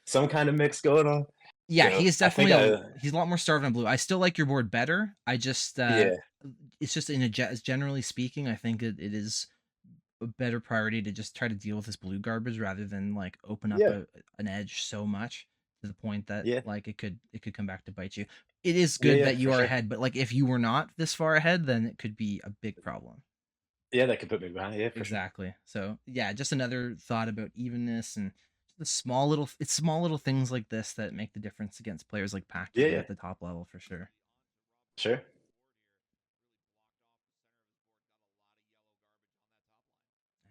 some kind of mix going on. Yeah, So he is I think definitely he's a lot more starved on blue. I still like your board better. I just yeah, it's just generally speaking, I think it is a better priority to just try to deal with this blue garbage rather than like open up yeah, an edge so much to the point that yeah, like it could come back to bite you. It is yeah, good yeah, that for you are sure. ahead, but like if you were not this far ahead, then it could be a big problem. Yeah, that could put me behind. Yeah, for sure. Exactly. So yeah, just another thought about evenness and the small little things like this that make the difference against players like Yeah, Packie yeah, at the top level for sure. sure.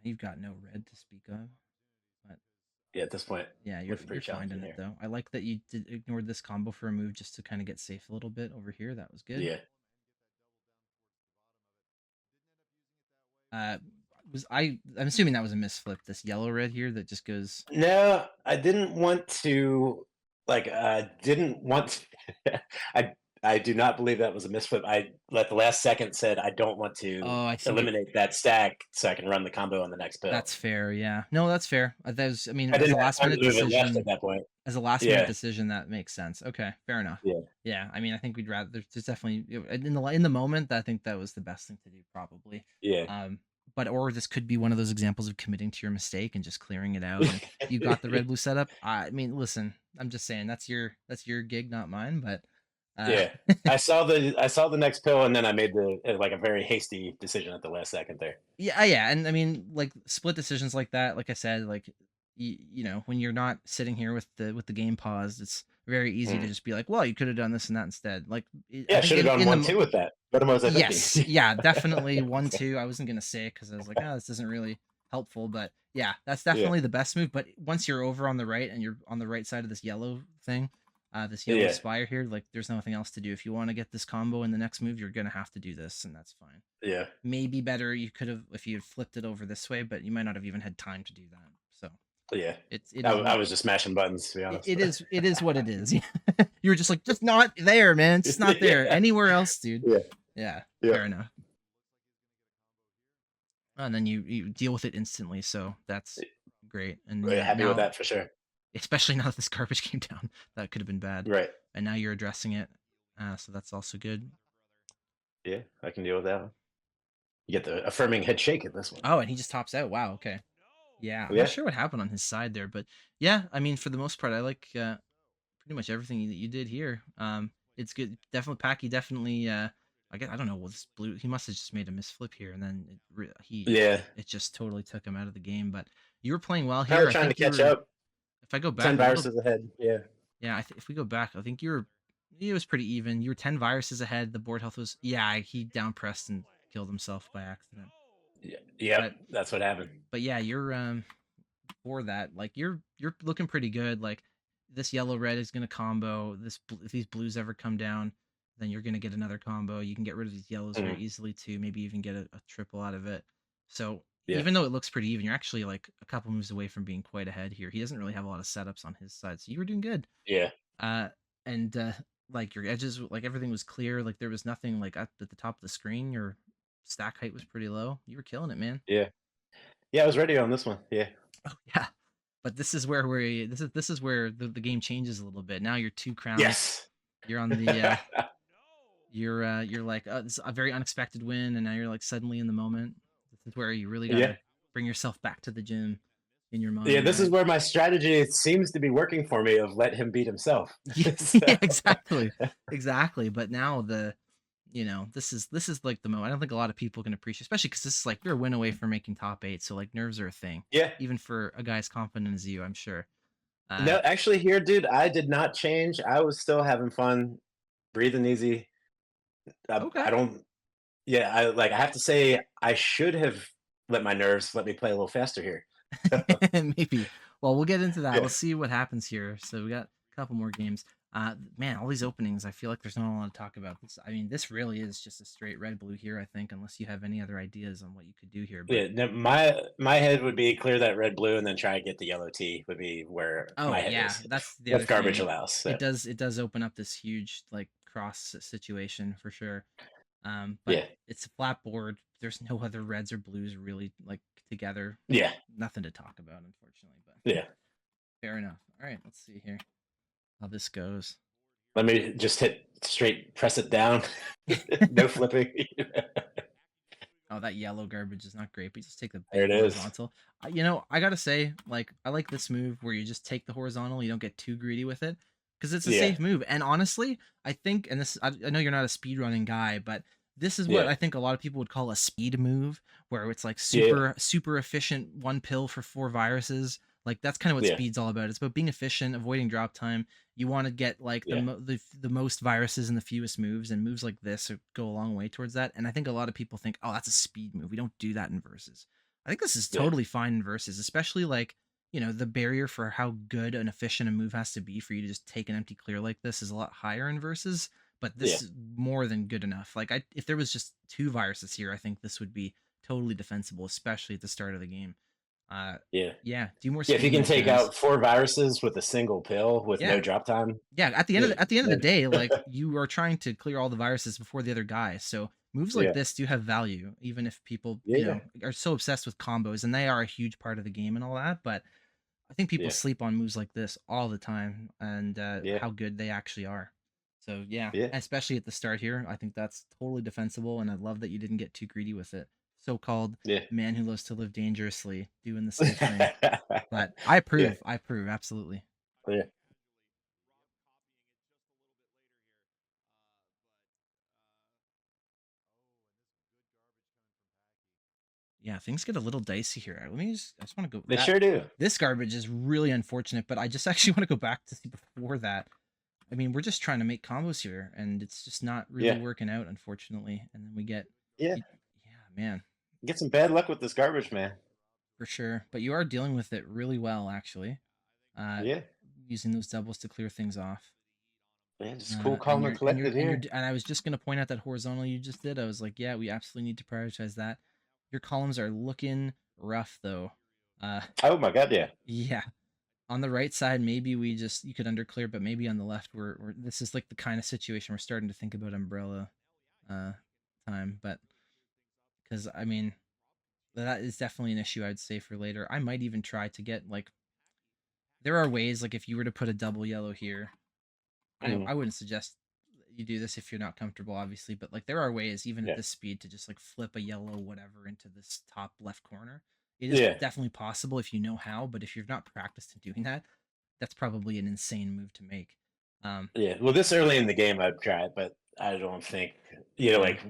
You've got no red to speak of, but Yeah, at this point, yeah, looking you're pretty finding challenging it here. though. I like that you ignored this combo for a move just to kind of get safe a little bit over here. That was good. Yeah. Uh, I'm assuming that was a misflip. This yellow red here that just goes. No, I didn't want to. Like, didn't want. I I do not believe that was a misflip. I at the last second said I don't want to Oh, I see what. eliminate that stack so I can run the combo on the next pill. That's fair. Yeah. No, that's fair. That was. I mean, I as a didn't have last time to minute move it left at decision. that point. As a last minute Yeah, decision, that makes sense. Okay, fair enough. yeah, Yeah, I mean, I think we'd rather. There's definitely in the moment. I think that was the best thing to do, probably. yeah, Um, or this could be one of those examples of committing to your mistake and just clearing it out. And you got the red blue setup. I mean, listen, I'm just saying that's your gig, not mine. But uh, Yeah. I saw the next pill, and then I made the like a very hasty decision at the last second there. yeah, and I mean, like split decisions like that. Like I said, like you know, when you're not sitting here with the game paused, it's very easy to Mm. just be like, well, you could have done this and that instead. Like I Yeah, think should have gone in one the two with that. What was I thinking? yes, yeah, definitely 1-2. I wasn't gonna say it because I was like, oh, this isn't really helpful, but yeah, that's Yeah, definitely the best move. But once you're over on the right and you're on the right side of this yellow thing, this yellow yeah, spire here, like there's nothing else to do. If you want to get this combo in the next move, you're gonna have to do this, and that's fine. yeah, Maybe better you could have if you had flipped it over this way, but you might not have even had time to do that. So yeah. it I, is I what was just smashing buttons, to be honest. it is what it is. You were just like, just not there, man. It's just not there. Yeah, Anywhere else, dude. yeah, Yeah, yeah. fair enough. And then you deal with it instantly, so that's great. And Yeah, yeah, happy with now that for sure. especially now that this garbage came down, that could have been bad. Right. And now you're addressing it, so that's also good. Yeah, I can deal with that one. You get the affirming head shake in this one. Oh, and he just tops out. Wow. Okay. Yeah, I'm not Yeah, sure what happened on his side there, but yeah, I mean, for the most part, I like pretty much everything that you did here. It's good. Definitely, Packie. Definitely. I guess I don't know. Well, this blue. He must have just made a misflip here, and then yeah. it just totally took him out of the game. But you were playing well here. Probably I trying to think you catch were. up. If I go 10 back a little, viruses ahead. Yeah, yeah. If we go back, I think you were. It was pretty even. You were 10 viruses ahead. The board health was. Yeah, he down pressed and killed himself by accident. yeah, yep. But That's what happened. yeah, you're for that. Like you're looking pretty good. Like this yellow red is gonna combo. If these blues ever come down, then you're gonna get another combo. You can get rid of these yellows very Mhm. easily too. Maybe even get a triple out of it. So Yeah, even though it looks pretty even, you're actually like a couple moves away from being quite ahead here. He doesn't really have a lot of setups on his side, so you were doing good. yeah, Uh, and like your edges, like everything was clear. Like there was nothing like up at the top of the screen. Your stack height was pretty low. You were killing it, man. yeah, yeah. I was ready on this one. Yeah. Oh yeah. But this is where the game changes a little bit. Now you're 2 crowns. Yes. You're on the you're like, oh, this is a very unexpected win, and now you're like suddenly in the moment. This is where you really Yeah. gotta bring yourself back to the gym in your Yeah, mind, this is right? where my strategy seems to be working for me of let him beat himself. Yeah, So, exactly. Exactly. But now this is like the moment. I don't think a lot of people can appreciate, especially because this is like you're a win away from making top 8, so like nerves are a thing. yeah. Even for a guy as confident as you, I'm sure. Uh No, actually here, dude, I did not change. I was still having fun, breathing easy. I okay. don't yeah, I have to say I should have let my nerves let me play a little faster here. Maybe. Well, we'll get into that. Yeah. Let's see what happens here. So we got a couple more games. Man, all these openings, I feel like there's not a lot to talk about. I mean, this really is just a straight red blue here, I think, unless you have any other ideas on what you could do here. But Yeah, no, my head would be clear that red blue and then try and get the yellow T would be where my oh head yeah, is that's the other if garbage thing. allows. So It does open up this huge like cross situation for sure. But yeah, it's a flat board. There's no other reds or blues really like together. yeah, Nothing to talk about, unfortunately. But yeah. fair enough. All right, let's see here how this goes. Let me just hit straight, press it down. No flipping. Oh, that yellow garbage is not great, but you just take the There big it is. horizontal. I gotta say, like, I like this move where you just take the horizontal, you don't get too greedy with it, because it's a Yeah, safe move. And honestly, I think, and I know you're not a speed running guy, but this is what yeah, I think a lot of people would call a speed move, where it's like yeah, super efficient, one pill for 4 viruses. Like that's kind of what yeah, speed's all about. It's about being efficient, avoiding drop time. You want to get like yeah, the most viruses and the fewest moves, and moves like this go a long way towards that. And I think a lot of people think, oh, that's a speed move. We don't do that in versus. I think this is yeah, totally fine in versus, especially like the barrier for how good and efficient a move has to be for you to just take an empty clear like this is a lot higher in versus. But yeah, this is more than good enough. Like if there was just 2 viruses here, I think this would be totally defensible, especially at the start of the game. Uh, yeah. yeah, do more Yeah, if you speed can moves, take guys. out 4 viruses with a single pill with no Yeah, drop time, yeah. yeah, At the end of the that- day, like you are trying to clear all the viruses before the other guy. So moves like yeah, this do have value, even if people yeah, are so obsessed with combos, and they are a huge part of the game and all that. But I think people yeah, sleep on moves like this all the time, and yeah, how good they actually are. So yeah, yeah, especially at the start here, I think that's totally defensible, and I love that you didn't get too greedy with it. so-called Yeah. man who loves to live dangerously, doing the safe thing. But I Yeah. approve. I approve absolutely. Yeah. Yeah, things get a little dicey here. Let me just I just want to go They that sure do. this garbage is really unfortunate, but I just actually want to go back to see before that. I mean, we're just trying to make combos here, and it's just not really Yeah. working out, unfortunately. And then we get, Yeah. y- yeah, man, Get some bad luck with this garbage, man. for sure. But you are dealing with it really well, actually. Uh, Yeah. Using those doubles to clear things off. Man, just cool, And calm, and you're and you're collected and you're here. and I was just gonna point out that horizontal you just did. I was like, yeah, we absolutely need to prioritize that. Your columns are looking rough though. Uh, Oh my god, yeah. yeah. On the right side, maybe you could underclear, but maybe on the left, this is like the kind of situation we're starting to think about umbrella, uh, time. But because I mean, that is definitely an issue I'd say for later. I might even try to get like there are ways like if you were to put a double yellow here, Mhm. I wouldn't suggest you do this if you're not comfortable, obviously, but like there are ways even at Yeah. this speed to just like flip a yellow whatever into this top left corner. It is Yeah. definitely possible if you know how, but if you've not practiced in doing that, that's probably an insane move to make. Um, Yeah. Well, this early in the game, I'd try it, but I don't think, yeah, like,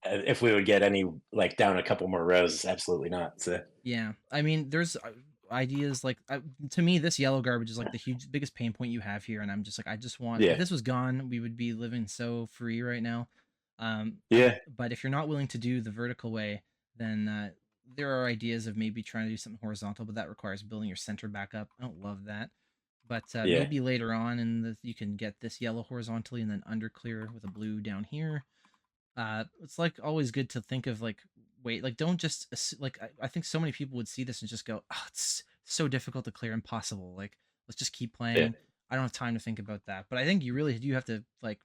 if we would get any, like, down a couple more rows, absolutely not. So, yeah. I mean, there's ideas like to me, this yellow garbage is like the huge biggest pain point you have here, and I'm just like, I just want if yeah. this was gone, we would be living so free right now. Yeah. But if you're not willing to do the vertical way, then there are ideas of maybe trying to do something horizontal, but that requires building your center back up. I don't love that. But Yeah. maybe later on, you can get this yellow horizontally and then under clear with a blue down here. It's like always good to think of like wait like don't just like I think so many people would see this and just go oh it's so difficult to clear, impossible, like let's just keep Yeah. playing. I don't have time to think about that, but I think you really do have to like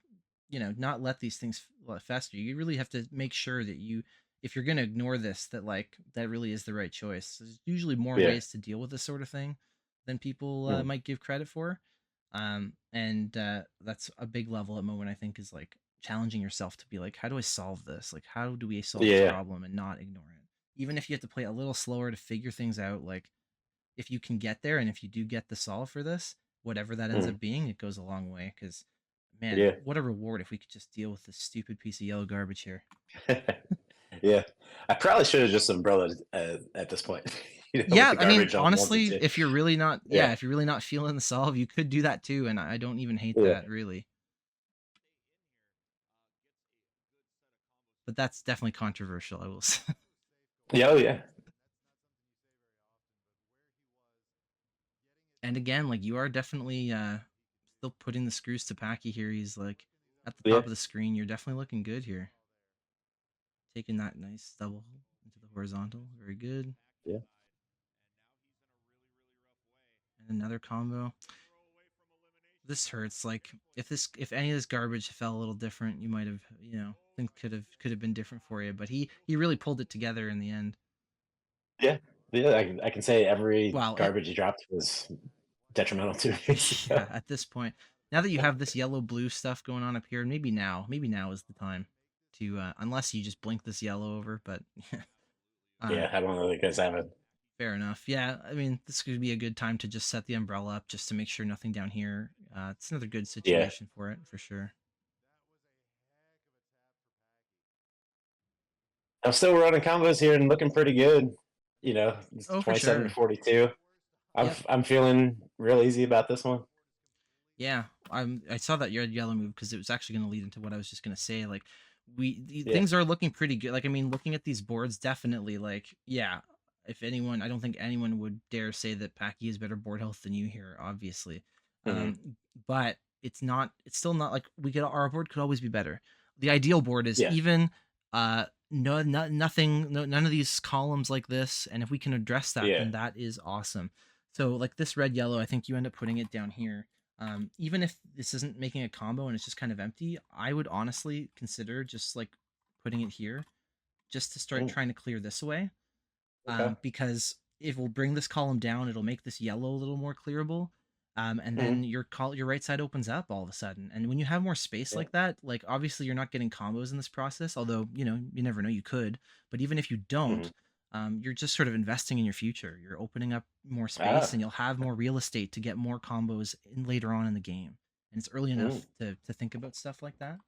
not let these things fester. You really have to make sure that you if you're going to ignore this that like that really is the right choice. There's usually more Yeah. ways to deal with this sort of thing than people Mhm. might give credit for. And that's a big level at moment I think is like challenging yourself to be like, how do I solve this? Like, how do we solve this Yeah. problem and not ignore it? Even if you have to play a little slower to figure things out, like if you can get there and if you do get the solve for this, whatever that ends Mhm. up being, it goes a long way. Because man, Yeah. what a reward if we could just deal with this stupid piece of yellow garbage here. Yeah. I probably should have just umbrella at this point, with Yeah, the I mean, garbage on ones and honestly, two. if you're really not, Yeah. yeah, if you're really not feeling the solve, you could do that too, and I don't even hate Yeah. that really. But that's definitely controversial, I will say. Yeah. Oh, yeah. And again, like you are definitely still putting the screws to Packie here. He's like at the Yeah. top of the screen. You're definitely looking good here. Taking that nice double into the horizontal. Very good. Yeah. And another combo. This hurts. Like if any of this garbage fell a little different, you might have, things could have been different for you. But he really pulled it together in the end. Yeah. Yeah. I can say every Well, garbage he dropped was detrimental to me. So, yeah, at this point, now that you have this yellow blue stuff going on up here, maybe now is the time to unless you just blink this yellow over, but uh yeah, I don't know because I haven't. fair enough. Yeah, I mean, this could be a good time to just set the umbrella up just to make sure nothing down here. It's another good Yeah. situation for it for sure. I'm still running combos here and looking pretty good. It's Oh, for 27 to sure. 42. Yep. I'm feeling real easy about this one. Yeah, I saw that your yellow move because it was actually going to lead into what I was just going to say. Like, Yeah. things are looking pretty good. Like, I mean, looking at these boards, definitely. Like, yeah, if anyone, I don't think anyone would dare say that Packie has better board health than you here, obviously. Hmm. But it's not. It's still not like our board could always be better. The ideal board is Yeah. even. Nothing. No, none of these columns like this. And if we can address that, Yeah. then that is awesome. So, like this red yellow, I think you end up putting it down here. Even if this isn't making a combo and it's just kind of empty, I would honestly consider just like putting it here just to start Mm, trying to clear this away. okay. Because it will bring this column down, it'll make this yellow a little more clearable. And Mhm. then your right side opens up all of a sudden. And when you have more space Yeah. like that, like obviously you're not getting combos in this process, although you never know, you could. But even if you Mhm. don't, you're just sort of investing in your future. You're opening up more space, Ah. and you'll have more real estate to get more combos in later on in the game. And it's early Mm. enough to think about stuff like that.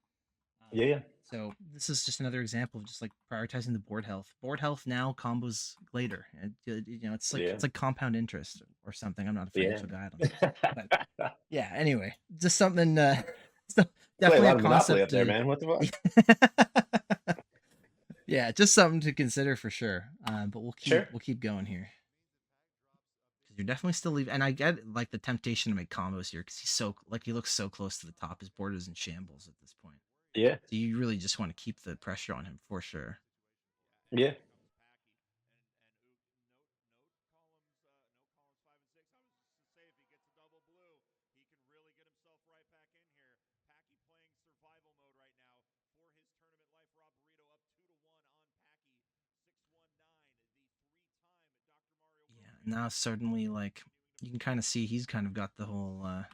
Yeah, yeah. So this is just another example of just like prioritizing the board health. Board health now, combos later. And Yeah. it's like compound interest or something. I'm not a Yeah. financial guy. I don't know. But yeah, anyway, just something so Play a definitely a lot of Monopoly concept up there, to man. What the fuck? yeah, just something to consider for sure. But Sure. we'll keep going here. Because you're definitely still leaving, and I get like the temptation to make combos here because he looks so close to the top. His board is in shambles at this point. Yeah. So you really just want to keep the pressure on him for sure. Yeah. Yeah, now suddenly like you can kind of see he's kind of got the whole Yeah.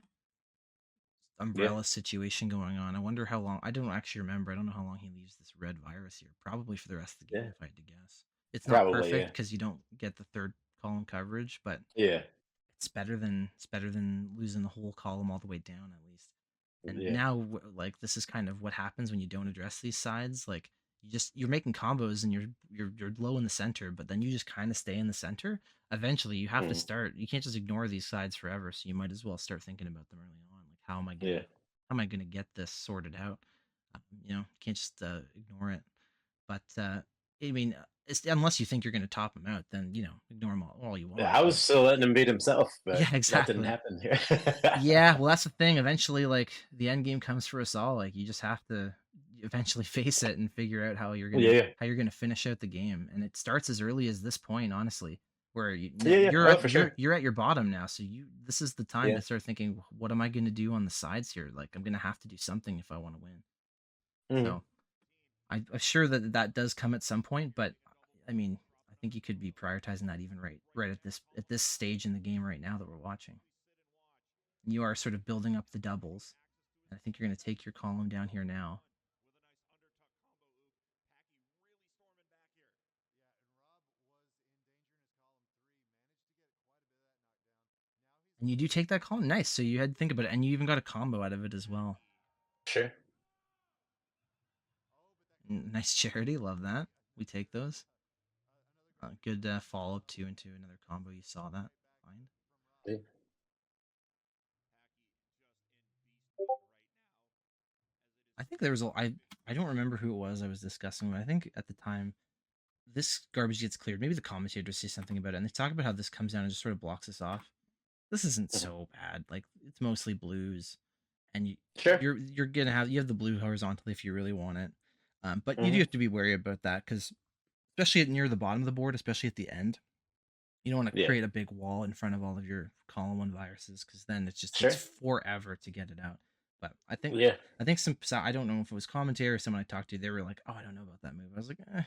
umbrella situation going on. I wonder how long. I don't actually remember. I don't know how long he leaves this red virus here. Probably for the rest of the game, Yeah. if I had to guess. It's not Probably. perfect Yeah. because you don't get the third column coverage, but Yeah. it's better than losing the whole column all the way down at least. And Yeah. now, like this is kind of what happens when you don't address these sides. Like you're making combos and you're low in the center, but then you just kind of stay in the center. Eventually, you have to Mm. start. You can't just ignore these sides forever. So you might as well start thinking about them early on. Like Yeah. how am I gonna get this sorted out? Can't just ignore it. But I mean, unless you think you're gonna top them out, then ignore them all you Yeah, want. I was But still letting him beat himself, but yeah, that didn't exactly. happen here. Yeah, well, that's the thing. Eventually, like the end game comes for us all. Like you just have to eventually face it and figure out Yeah. how you're gonna finish out the game. And it starts as early as this point, honestly, where Yeah. Yeah. Oh, for sure. you're at your bottom now. So this is the time Yeah. to start thinking, what am I gonna do on the sides here? Like I'm gonna have to do something if I want to win. Mhm. So I'm sure that that does come at some point, but I mean, I think you could be prioritizing that even right at this stage in the game right now that we're watching. You are sort of building up the doubles. I think you're going to take your column down here now. And you do take that column. Nice. So you had to think about it. And you even got a combo out of it as well. Sure. Nice charity. Love that. We take those. Good follow up too into another combo. You saw that. Fine. Yeah. I think there was I don't remember who it was I was discussing, but I think at the time this garbage gets cleared. Maybe the commentator says something about it, and they talk about how this comes down and just sort of blocks us off. This isn't Mhm. so bad. Like it's mostly blues, and Sure. you're gonna have you have the blue horizontally if you really want it. But you do Mhm. have to be wary about that because especially near the bottom of the board, especially at the end, you don't want to Yeah. create a big wall in front of all of your column one viruses because then it just takes Sure. forever to get it out. But Yeah. I think I don't know if it was commentary or someone I talked to, they were like, "Oh, I don't know about that move." I was like, I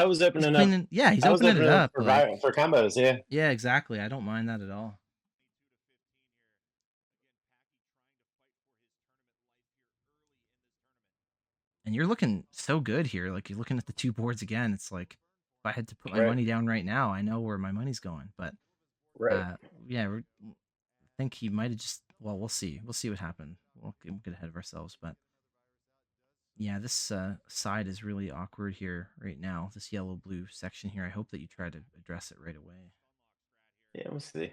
was opening up. He's I was opening it opening up up. Like, for combos. Yeah. yeah, exactly. I don't mind that at all. And you're looking so good here. Like you're looking at the two boards again. It's like if I had to put my Right. money down right now, I know where my money's going. But Right. yeah, I think he might have just. Well, we'll see. We'll see what happened. We'll get ahead of ourselves. But yeah, this side is really awkward here right now. This yellow blue section here. I hope that you try to address it right away. Yeah. We'll see.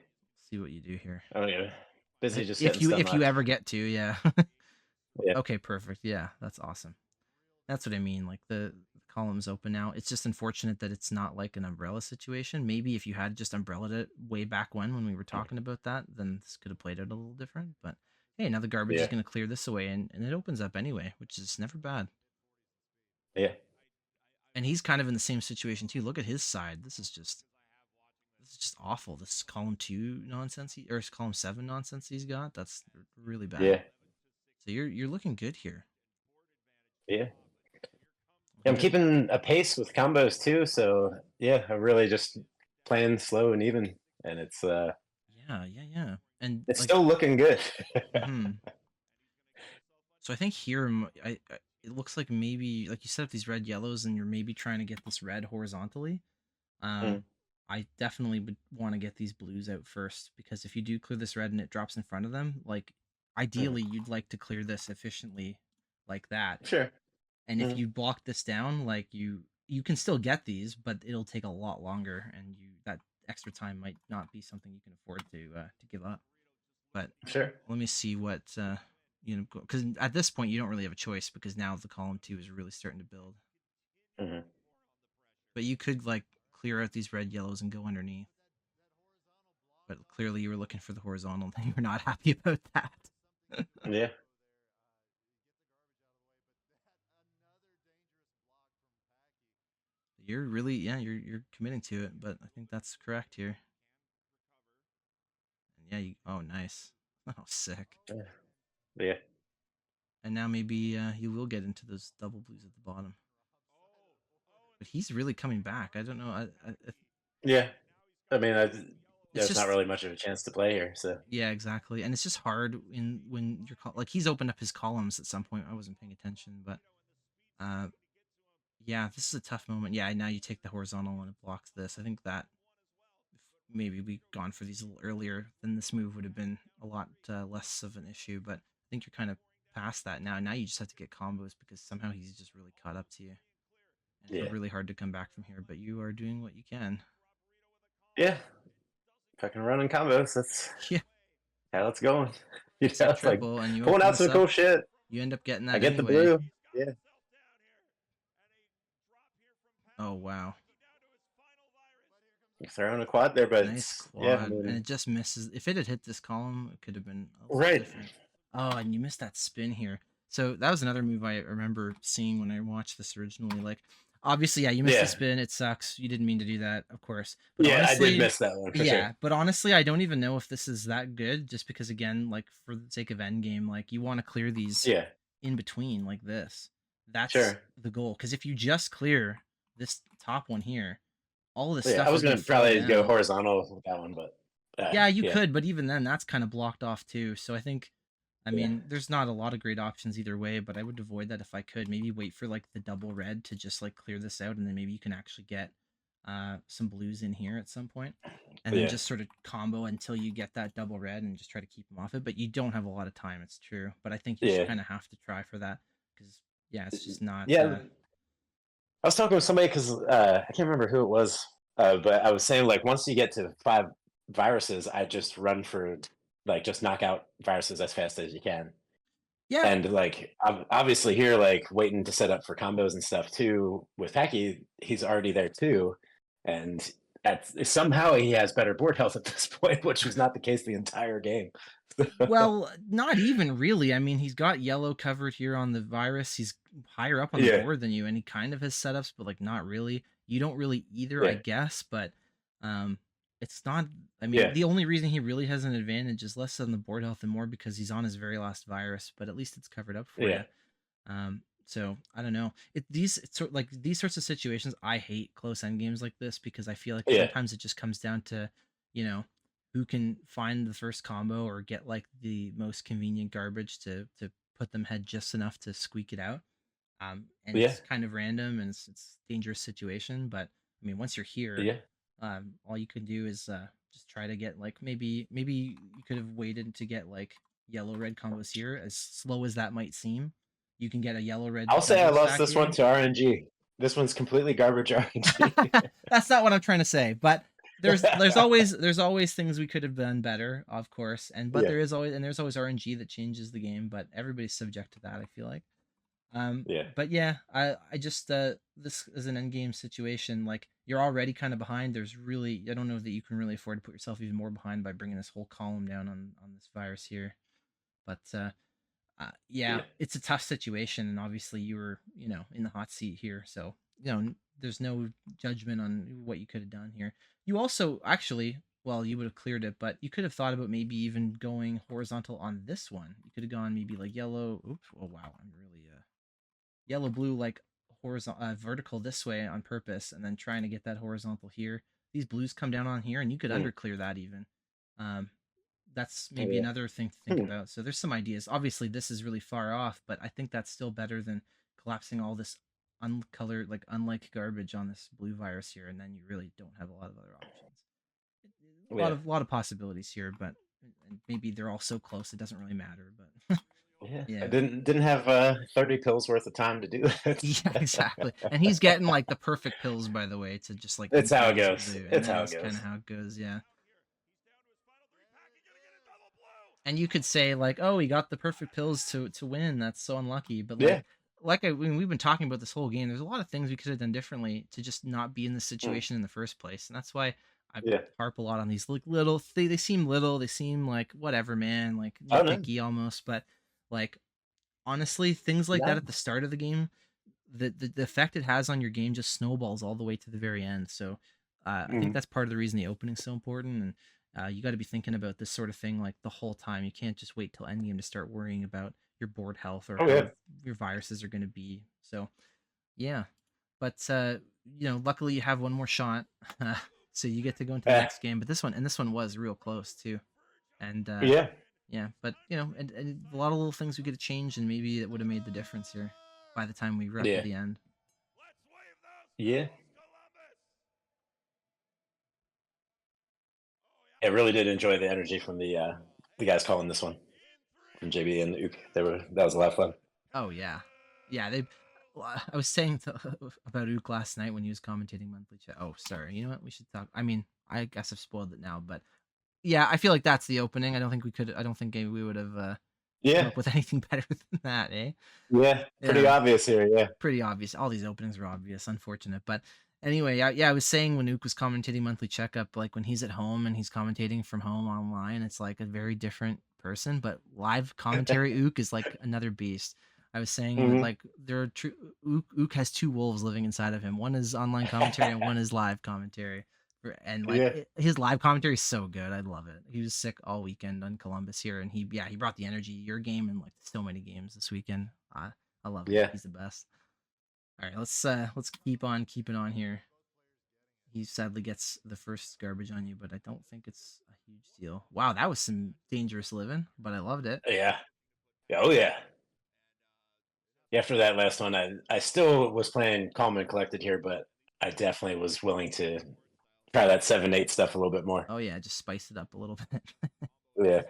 See what you do here. Oh yeah. Busy just getting stun If you locked. ever get to, yeah. Yeah. Okay, perfect. Yeah, that's awesome. That's what I mean. Like the column's open now. It's just unfortunate that it's not like an umbrella situation. Maybe if you had just umbrellaed it way back when we were talking about that, then this could have played out a little different. But hey, now the garbage is Yeah. going to clear this away, and it opens up anyway, which is never bad. Yeah. And he's kind of in the same situation too. Look at his side. This is just awful. This column two nonsense or column seven nonsense he's got. That's really bad. Yeah. So you're looking good here. Yeah. I I'm think keeping a pace with combos too, so yeah, I'm really just playing slow and even, and it's yeah. And It's like, still looking good. hmm so I think here, it looks like maybe like you set up these red yellows, and you're maybe trying to get this red horizontally. Mm, I definitely would want to get these blues out first, because if you do clear this red and it drops in front of them, like mhm. ideally you'd like to clear this efficiently like that. Sure. And if Mm, you block this down, like you can still get these, but it'll take a lot longer, and you that extra time might not be something you can afford to give up. But sure. let me see what because at this point you don't really have a choice, because now the column 2 is really starting to build. Mhm. But you could like clear out these red yellows and go underneath. But clearly you were looking for the horizontal and you're not happy about that. Yeah. You're really, yeah, you're committing to it, but I think that's correct here. And yeah, oh nice. Oh sick. Yeah. Yeah. And now maybe you will get into those double blues at the bottom. But he's really coming back. I don't know. Yeah. I mean, It's there's not just, really much of a chance to play here. So yeah, exactly. And it's just hard in when you're like he's opened up his columns at some point. I wasn't paying attention, but uh yeah, this is a tough moment. Yeah, now you take the horizontal and it blocks this. I think that if maybe we gone for these a little earlier, then this move would have been a lot less of an issue. But I think you're kind of past that now. Now you just have to get combos, because somehow he's just really caught up to you, and it's yeah. really hard to come back from here. But you are doing what you can. Yeah. Fucking running combos. That's Yeah, how it's going. You it's know, a it's like triple, and you pulling open out this some up. cool shit. You end up getting I that get the anyway. blue. Yeah. Oh wow, Throwing a quad there, but nice yeah, I quad, and mean, it just misses. If it had hit this column, it could have been a little right. different. Oh, and you missed that spin here. So that was another move I remember seeing when I watched this originally. Like, obviously, yeah, you missed the Yeah. spin. It sucks. You didn't mean to do that, of course. But Yeah, I did honestly, miss that one for sure. yeah. But honestly, I don't even know if this is that good. Just because, again, like for the sake of endgame, like you want to clear these Yeah, in between like this. That's sure. the goal. Because if you just clear this top one here, all this Yeah, I stuff was is going gonna to fall probably go down. horizontal with that one, but Yeah, you yeah, could, but even then, that's kind of blocked off too. So I think, I yeah, mean, there's not a lot of great options either way, but I would avoid that if I could. Maybe wait for like the double red to just like clear this out, and then maybe you can actually get some blues in here at some point, and then yeah, just sort of combo until you get that double red and just try to keep them off it. But you don't have a lot of time, it's true. But I think you just yeah, kind of have to try for that, because yeah, it's just not. yeah. I was talking with somebody because I can't remember who it was, but I was saying like once you get to 5 viruses, I just run for like just knock out viruses as fast as you can. Yeah, And like obviously here, like waiting to set up for combos and stuff too. With Packie, he's already there too, and somehow he has better board health at this point, which was not the case the entire game. well, not even really. I mean, he's got yellow covered here on the virus. He's higher up on the Yeah, board than you, and he kind of has setups, but like not really. You don't really either, I yeah, guess, but um it's not, I mean, yeah, the only reason he really has an advantage is less on the board health and more because he's on his very last virus, but at least it's covered up for yeah, you. So I don't know. It's sort like these sorts of situations. I hate close end games like this, because I feel like yeah, sometimes it just comes down to, you know, who can find the first combo or get like the most convenient garbage to put them head just enough to squeak it out. And yeah, it's kind of random, and it's a dangerous situation. But I mean, once you're here, yeah. all you can do is just try to get like maybe you could have waited to get like yellow red combos here. As slow as that might seem, you can get a yellow red I'll say I double lost stack this one here. to RNG. This one's completely garbage RNG. That's not what I'm trying to say, but there's always things we could have done better, of course, and but Yeah, there's always RNG that changes the game, but everybody's subject to that, I feel like. yeah, But yeah, I just this is an end game situation. Like you're already kind of behind. There's really, I don't know that you can really afford to put yourself even more behind by bringing this whole column down on this virus here. But yeah, yeah, it's a tough situation, and obviously you were, in the hot seat here, so there's no judgment on what you could have done here. You also actually, well, you would have cleared it, but you could have thought about maybe even going horizontal on this one. You could have gone maybe like yellow. Oops! Oh wow, I'm really yellow blue like horizontal vertical this way on purpose, and then trying to get that horizontal here. These blues come down on here, and you could mm, underclear that even. Um, that's Oh, maybe yeah. another thing to think Hmm. about. So there's some ideas. Obviously, this is really far off, but I think that's still better than collapsing all this uncolored, like unlike garbage on this blue virus here, and then you really don't have a lot of other options. A lot Yeah. of possibilities here, but and maybe they're all so close it doesn't really matter. But Yeah. I yeah, didn't have 30 pills worth of time to do it. yeah, exactly. And he's getting like the perfect pills, by the way, to just like It's how it infuse goes. blue, and It's that how it is kind goes. of how it goes. Yeah. And you could say like, "Oh, he got the perfect pills to win. That's so unlucky." But Yeah. when we've been talking about this whole game, there's a lot of things we could have done differently to just not be in this Mm. situation in the first place. And that's why I Yeah. harp a lot on these like little. They seem little. They seem like whatever, man, like Oh no. nitpicky almost. But like honestly, things like that No. at the start of the game, the effect it has on your game just snowballs all the way to the very end. So I think Mm. that's part of the reason the opening's so important. And you got to be thinking about this sort of thing like the whole time. You can't just wait till endgame to start worrying about your board health or Oh how yeah. your viruses are going to be. So yeah, but luckily you have one more shot, so you get to go into the Eh, next game. But this one was real close too, and yeah. yeah, but and a lot of little things we could have changed, and maybe it would have made the difference here by the time we were up to Yeah. the end. Yeah. I really did enjoy the energy from the guys calling this one from JB and Ook. That was a lot of fun. Oh yeah, yeah. I was saying about Ook last night when he was commentating monthly chat. Oh, sorry. You know what? We should talk. I mean, I guess I've spoiled it now, but yeah, I feel like that's the opening. I don't think we could. I don't think we would have come Yeah. up with anything better than that, eh? Yeah. Pretty Yeah, obvious here. Yeah. pretty obvious. All these openings are obvious. Unfortunate, but anyway, yeah. I was saying when Ook was commentating monthly checkup, like when he's at home and he's commentating from home online, it's like a very different person. But live commentary, Ook is like another beast. I was saying that Hmm. like there are true Ook has two wolves living inside of him. One is online commentary and one is live commentary. And like Yeah. his live commentary is so good. I love it. He was sick all weekend on Columbus here, and he brought the energy your game and like so many games this weekend. I love him. Yeah. He's the best. All right, let's keep on keeping on here. He sadly gets the first garbage on you, but I don't think it's a huge deal. Wow, that was some dangerous living, but I loved it. Yeah. Yeah. Oh yeah. After that last one, I still was playing calm and collected here, but I definitely was willing to try that 7-8 stuff a little bit more. Oh yeah, just spice it up a little bit. Yeah.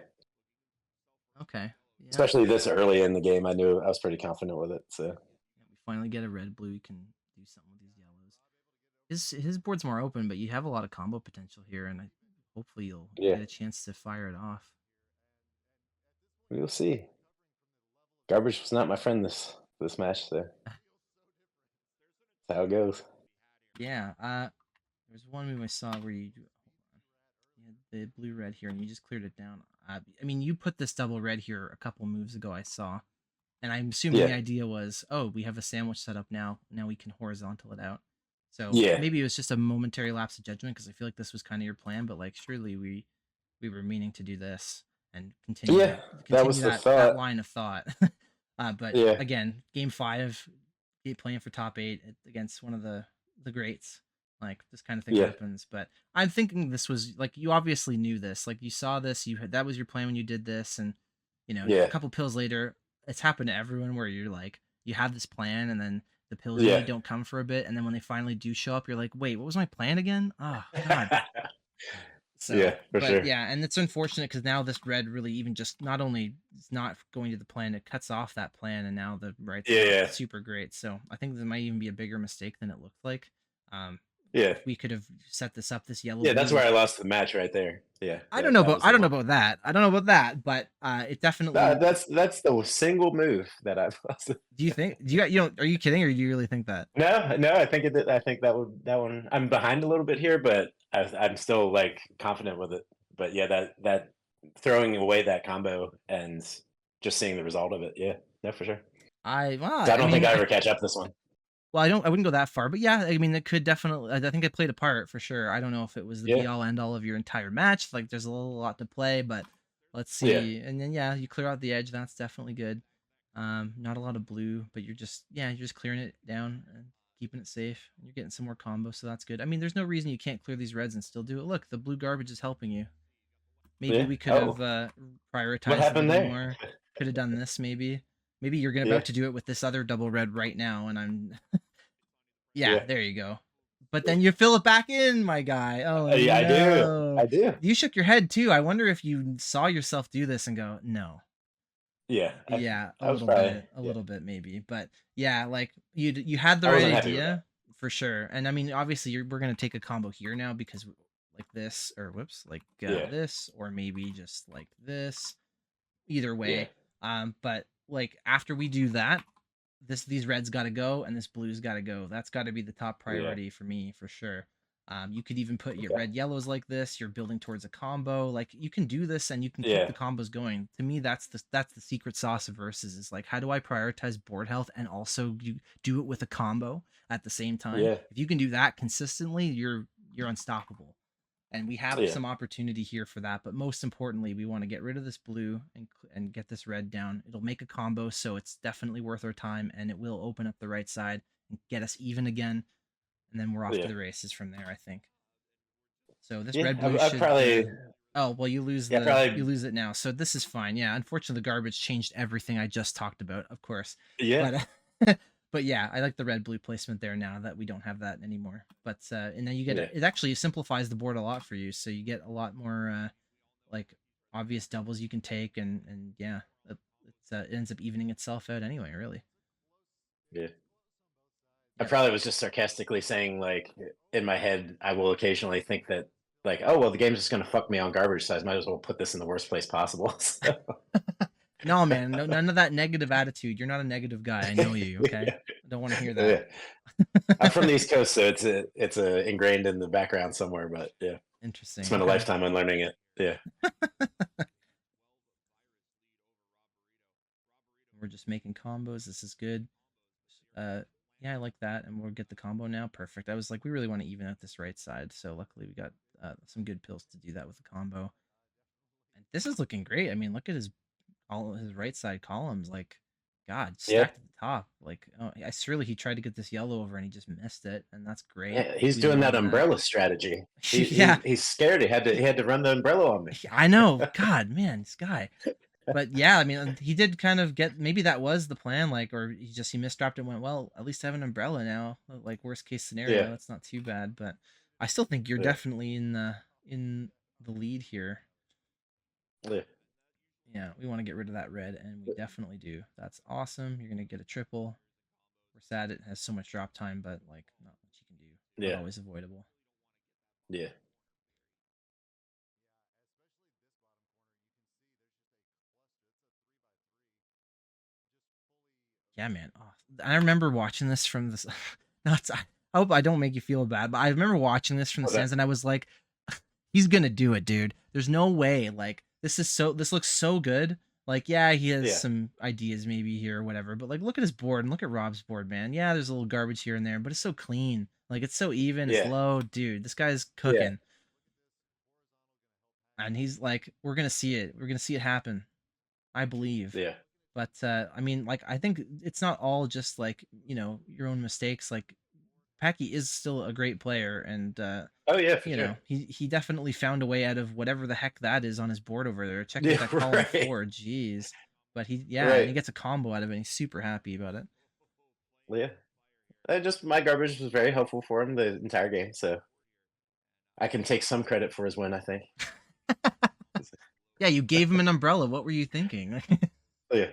Okay, yeah. Especially this early in the game, I knew I was pretty confident with it. So Yeah, we finally get a red blue. We can do something with these yellows. His board's more open, but you have a lot of combo potential here, and hopefully you'll yeah, get a chance to fire it off. we'll see. Garbage was not my friend this match, so that's how it goes. Yeah. There's one move I saw where you do. Hold on. You had the blue red here, and you just cleared it down. I mean, you put this double red here a couple moves ago. I saw, and I'm assuming the Yeah, idea was, oh, we have a sandwich set up now. Now we can horizontal it out. So yeah, maybe it was just a momentary lapse of judgment because I feel like this was kind of your plan, but like surely we were meaning to do this and yeah. That continue was the that thought. line of thought. But Yeah, again, game five, playing for top eight against one of the greats. Like this kind of thing yeah, happens, but I'm thinking this was like you obviously knew this. Like you saw this, you had that was your plan when you did this, and a yeah, couple pills later, it's happened to everyone where you're like you have this plan and then the pills really yeah. don't come for a bit, and then when they finally do show up, you're like, wait, what was my plan again? Oh God. So, Yeah, for but sure. yeah, and it's unfortunate because now this red really even just not only it's not going to the plan, it cuts off that plan, and now the right's Yeah, not yeah, super great. So I think there might even be a bigger mistake than it looked like. Um, yeah, we could have set this up, this yellow yeah. That's blue. where I lost the match right there. Yeah, that was I the don't know one. about that. I don't know about that, but it No, definitely. that's the single move that I've lost. Do you think? Do you don't? Are you kidding, or do you really think that? No, no, I think it. I think that one. I'm behind a little bit here, but I'm still like confident with it. But yeah, that throwing away that combo and just seeing the result of it. Yeah, no, for sure. So I I don't think mean, I ever catch up this one. well, I wouldn't go that far, but yeah, I mean, it could definitely. I think it played a part for sure. I don't know if it was the Yeah, be all end all of your entire match. Like, there's a lot to play, but let's yeah, see. And then yeah, you clear out the edge. That's definitely good. Not a lot of blue, but you're just clearing it down and keeping it safe. You're getting some more combo, so that's good. I mean, there's no reason you can't clear these reds and still do it. Look, the blue garbage is helping you. Maybe Yeah. we could have Oh, what prioritized a happened little there? more. Could have done this maybe. Maybe you're Yeah. about to do it with this other double red right now, and I'm yeah, Yeah. there you go. But then you fill it back in, my guy. Oh Yeah, I do. no. I do. You shook your head too. I wonder if you saw yourself do this and go, no. Yeah. Yeah, I was probably, a yeah. little bit maybe. But yeah, like you had the I right wasn't happy with that. idea for sure. And I mean, obviously we're gonna take a combo here now because like this or whoops, like Yeah. this or maybe just like this. Either Yeah. way, but like after we do that, these reds got to go and this blue's got to go. That's got to be the top Yeah. priority for me for sure. You could even put your Okay. red yellows like this. You're building towards a combo. Like you can do this and you can keep Yeah. the combos going. To me, that's the secret sauce of versus is like how do I prioritize board health and also you do it with a combo at the same time. Yeah. If you can do that consistently, you're unstoppable, and we have Yeah. some opportunity here for that. But most importantly, we want to get rid of this blue and get this red down. It'll make a combo, so it's definitely worth our time, and it will open up the right side and get us even again. And then we're off to Yeah. the races from there, I think. So this Yeah. red blue I should. probably, Oh well, you lose yeah, you probably, lose it now. So this is fine. Yeah, unfortunately, the garbage changed everything I just talked about, of course. yeah. But but yeah, I like the red blue placement there now that we don't have that anymore. But and then you get Yeah. it actually simplifies the board a lot for you. So you get a lot more like obvious doubles you can take, and yeah, it ends up evening itself out anyway. Really. Yeah. I Yep. probably was just sarcastically saying, like, in my head, I will occasionally think that, like, oh, well, the game's just going to fuck me on garbage size. Might as well put this in the worst place possible. So, No, man, no, none of that negative attitude. You're not a negative guy. I know you. Okay, yeah. I don't want to hear that. Yeah. I'm from the East Coast, so it's ingrained in the background somewhere. But yeah, Interesting. spent a Okay. lifetime unlearning it. Yeah. We're just making combos. This is good. Uh, yeah, I like that, and we'll get the combo now. Perfect. I was like, we really want to even out this right side, so luckily we got some good pills to do that with the combo. And this is looking great. I mean, look at his all his right side columns. Like, God, Yeah. stacked at the top. Like, oh, I surely he tried to get this yellow over and he just missed it, and that's great. Yeah. He's We doing that love that. umbrella strategy. Yeah, He's scared. He had to run the umbrella on me. I know. God, man, this guy. But yeah, I mean, he did kind of get maybe that was the plan, like, or he misdropped and went, well, at least I have an umbrella now. Like worst case Yeah. scenario, that's not too bad. But I still think you're Yeah. definitely in the lead here. Yeah. Yeah, we want to get rid of that red, and we definitely do. That's awesome. You're gonna get a triple. We're sad it has so much drop time, but like not much you can do. Not Yeah. always avoidable. Yeah. Yeah, man. Oh, I remember watching this from this. Not. I hope I don't make you feel bad, but I remember watching this from the Oh, that, stands, and I was like, "He's gonna do it, dude. There's no way. Like, this is so. This looks so good. Like, yeah, he has yeah. some ideas maybe here or whatever, but like, look at his board and look at Rob's board, man. Yeah, there's a little garbage here and there, but it's so clean. Like, it's so even. It's Yeah. low, dude. This guy's Yeah. cooking, and he's like, we're gonna see it. We're gonna see it happen. I believe." Yeah. But I mean, like, I think it's not all just like your own mistakes. Like, Packie is still a great player, and Oh yeah, for sure. he definitely found a way out of whatever the heck that is on his board over there. Check out Yeah. that column Right. 4, jeez. But and he Right. gets a combo out of it. And he's super happy about it. Yeah. Just my garbage was very helpful for him the entire game, so I can take some credit for his win. I think. Yeah, you gave him an umbrella. What were you thinking? Oh, yeah.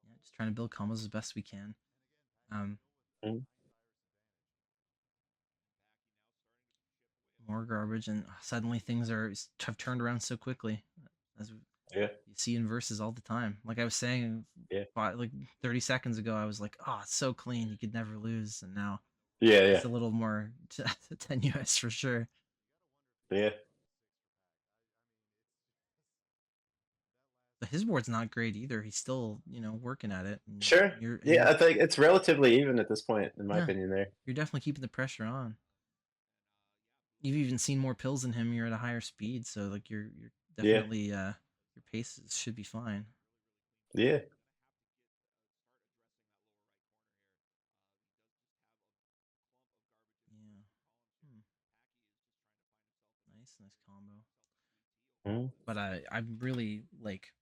Yeah, just trying to build combos as best we can. Um, Mhm. More garbage, and suddenly things have turned around so quickly. As Yeah. you see in verses all the time. Like I was saying, Yeah. like 30 seconds ago, I was like, "Oh, it's so clean, you could never lose," and now Yeah. it's Yeah. a little more tenuous for sure. Yeah. But his board's not great either. He's still, working at it, and Sure. Yeah. you're I think it's relatively even at this point, in my yeah, opinion. There. you're definitely keeping the pressure on. You've even seen more pills than him. You're at a higher speed, so like you're Yeah. definitely your pace should be fine. Yeah. nice combo. Mhm. But I'm really like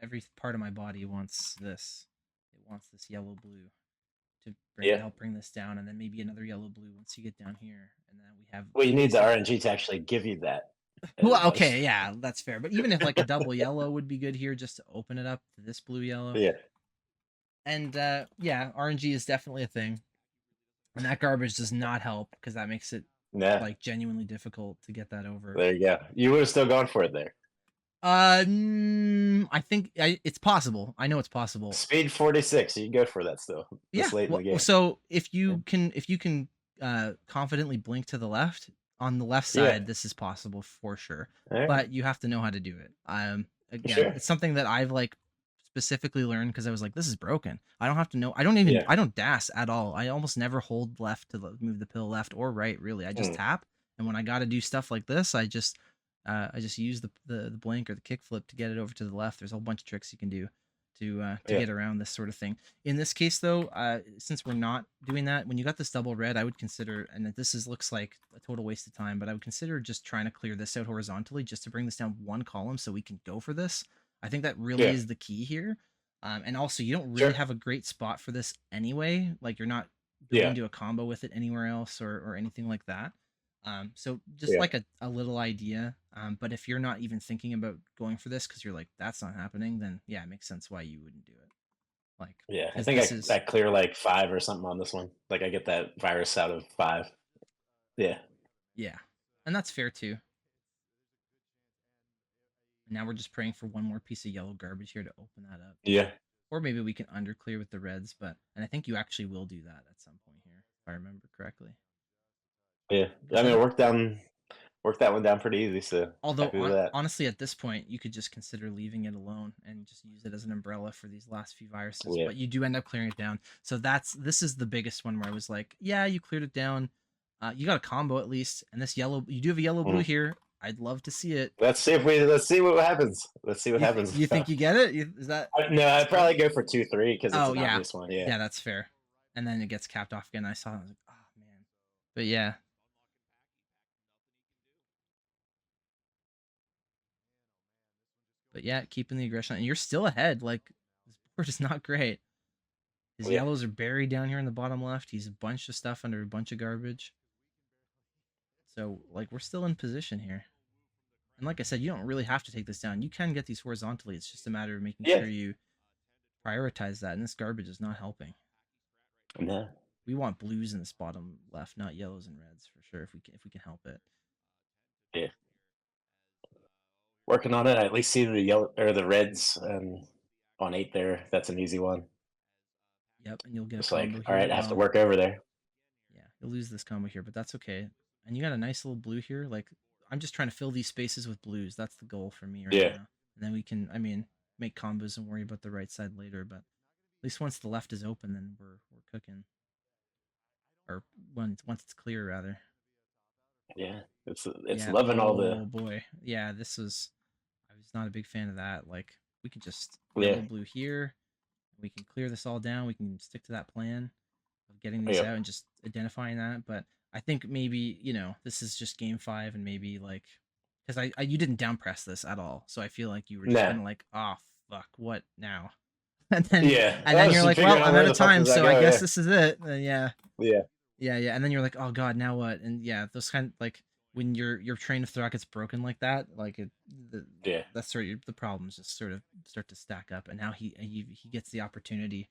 every part of my body wants this. It wants this yellow blue to Yeah. help bring this down, and then maybe another yellow blue once you get down here, and then we have Well, you need the basically. RNG to actually give you that. Well, okay, yeah, that's fair. But even if like a double yellow would be good here, just to open it up to this blue yellow. Yeah. And yeah, RNG is definitely a thing, and that garbage does not help because that makes it Nah. like genuinely difficult to get that over. There you go. You would have still gone for it there. I think it's possible. I know it's possible. Speed 46. You can go for that still Yeah. this late in the game. So if you can confidently blink to the left on the left Yeah. side, this is possible for sure. All right. But you have to know how to do it. Again, Sure. it's something that I've like specifically learned because I was like, this is broken. I don't have to know. I don't even. Yeah. I don't dash at all. I almost never hold left to move the pill left or right. Really, I just Mm. tap. And when I got to do stuff like this, I just use the blink or the kick flip to get it over to the left. There's a whole bunch of tricks you can do to Yeah. get around this sort of thing. In this case, though, since we're not doing that, when you got this double red, I would consider, and looks like a total waste of time, but I would consider just trying to clear this out horizontally just to bring this down one column so we can go for this. I think that really is the key here. And also, you don't really have a great spot for this anyway. Like, you're not building to a combo with it anywhere else or anything like that. So just like a little idea. But if you're not even thinking about going for this because you're like, that's not happening, then yeah, it makes sense why you wouldn't do it. Like, Yeah. I 'cause think this I, is I clear like 5 or something on this one. Like I get that virus out of 5. Yeah. yeah, and that's fair too. Now we're just praying for one more piece of yellow garbage here to open that up. Yeah. Or maybe we can underclear with the reds, and I think you actually will do that at some point here, if I remember correctly. Yeah. Is I that mean, a, work that one down pretty easy. So Although happy with that. honestly, at this point, you could just consider leaving it alone and just use it as an umbrella for these last few viruses. Yeah. But you do end up clearing it down. So this is the biggest one where I was like, yeah, you cleared it down. You got a combo at least, and this yellow, you do have a yellow blue here. I'd love to see it. Let's see what happens. Let's see what happens. You think you get it? Is that? No, I'd probably go for 2-3 because it's an yeah, obvious one. Yeah. yeah, that's fair. And then it gets capped off again. I saw it. I was like, oh man. But yeah. But yeah, keeping the aggression, and you're still ahead. Like, this board is not great. His yellows are buried down here in the bottom left. He's a bunch of stuff under a bunch of garbage. So, like, we're still in position here. And like I said, you don't really have to take this down. You can get these horizontally. It's just a matter of making sure you prioritize that. And this garbage is not helping. No. We want blues in this bottom left, not yellows and reds for sure. If we can help it. Yeah. Working on it. I at least see the yellow or the reds on 8 there. That's an easy one. Yep, and you'll get Just a combo like, here. all right, I have to work over there. Yeah, you'll lose this combo here, but that's okay. And you got a nice little blue here. Like, I'm just trying to fill these spaces with blues. That's the goal for me right now. And then we can, make combos and worry about the right side later. But at least once the left is open, then we're cooking. Or once it's clear, rather. Yeah, it's loving all the. Oh boy, yeah. I was not a big fan of that. Like, we could just yellow blue here. We can clear this all down. We can stick to that plan of getting these out and just identifying that. But I think maybe, this is just game 5, and maybe like, because you didn't down press this at all, so I feel like you were just kind of like, oh fuck, what now? And then you're like, well, I'm out of time, so I guess this is it. Yeah, and then you're like, oh god, now what? And yeah, those kind of like when your train of thought gets broken like that, like that's sort of the problems just sort of start to stack up. And now he gets the opportunity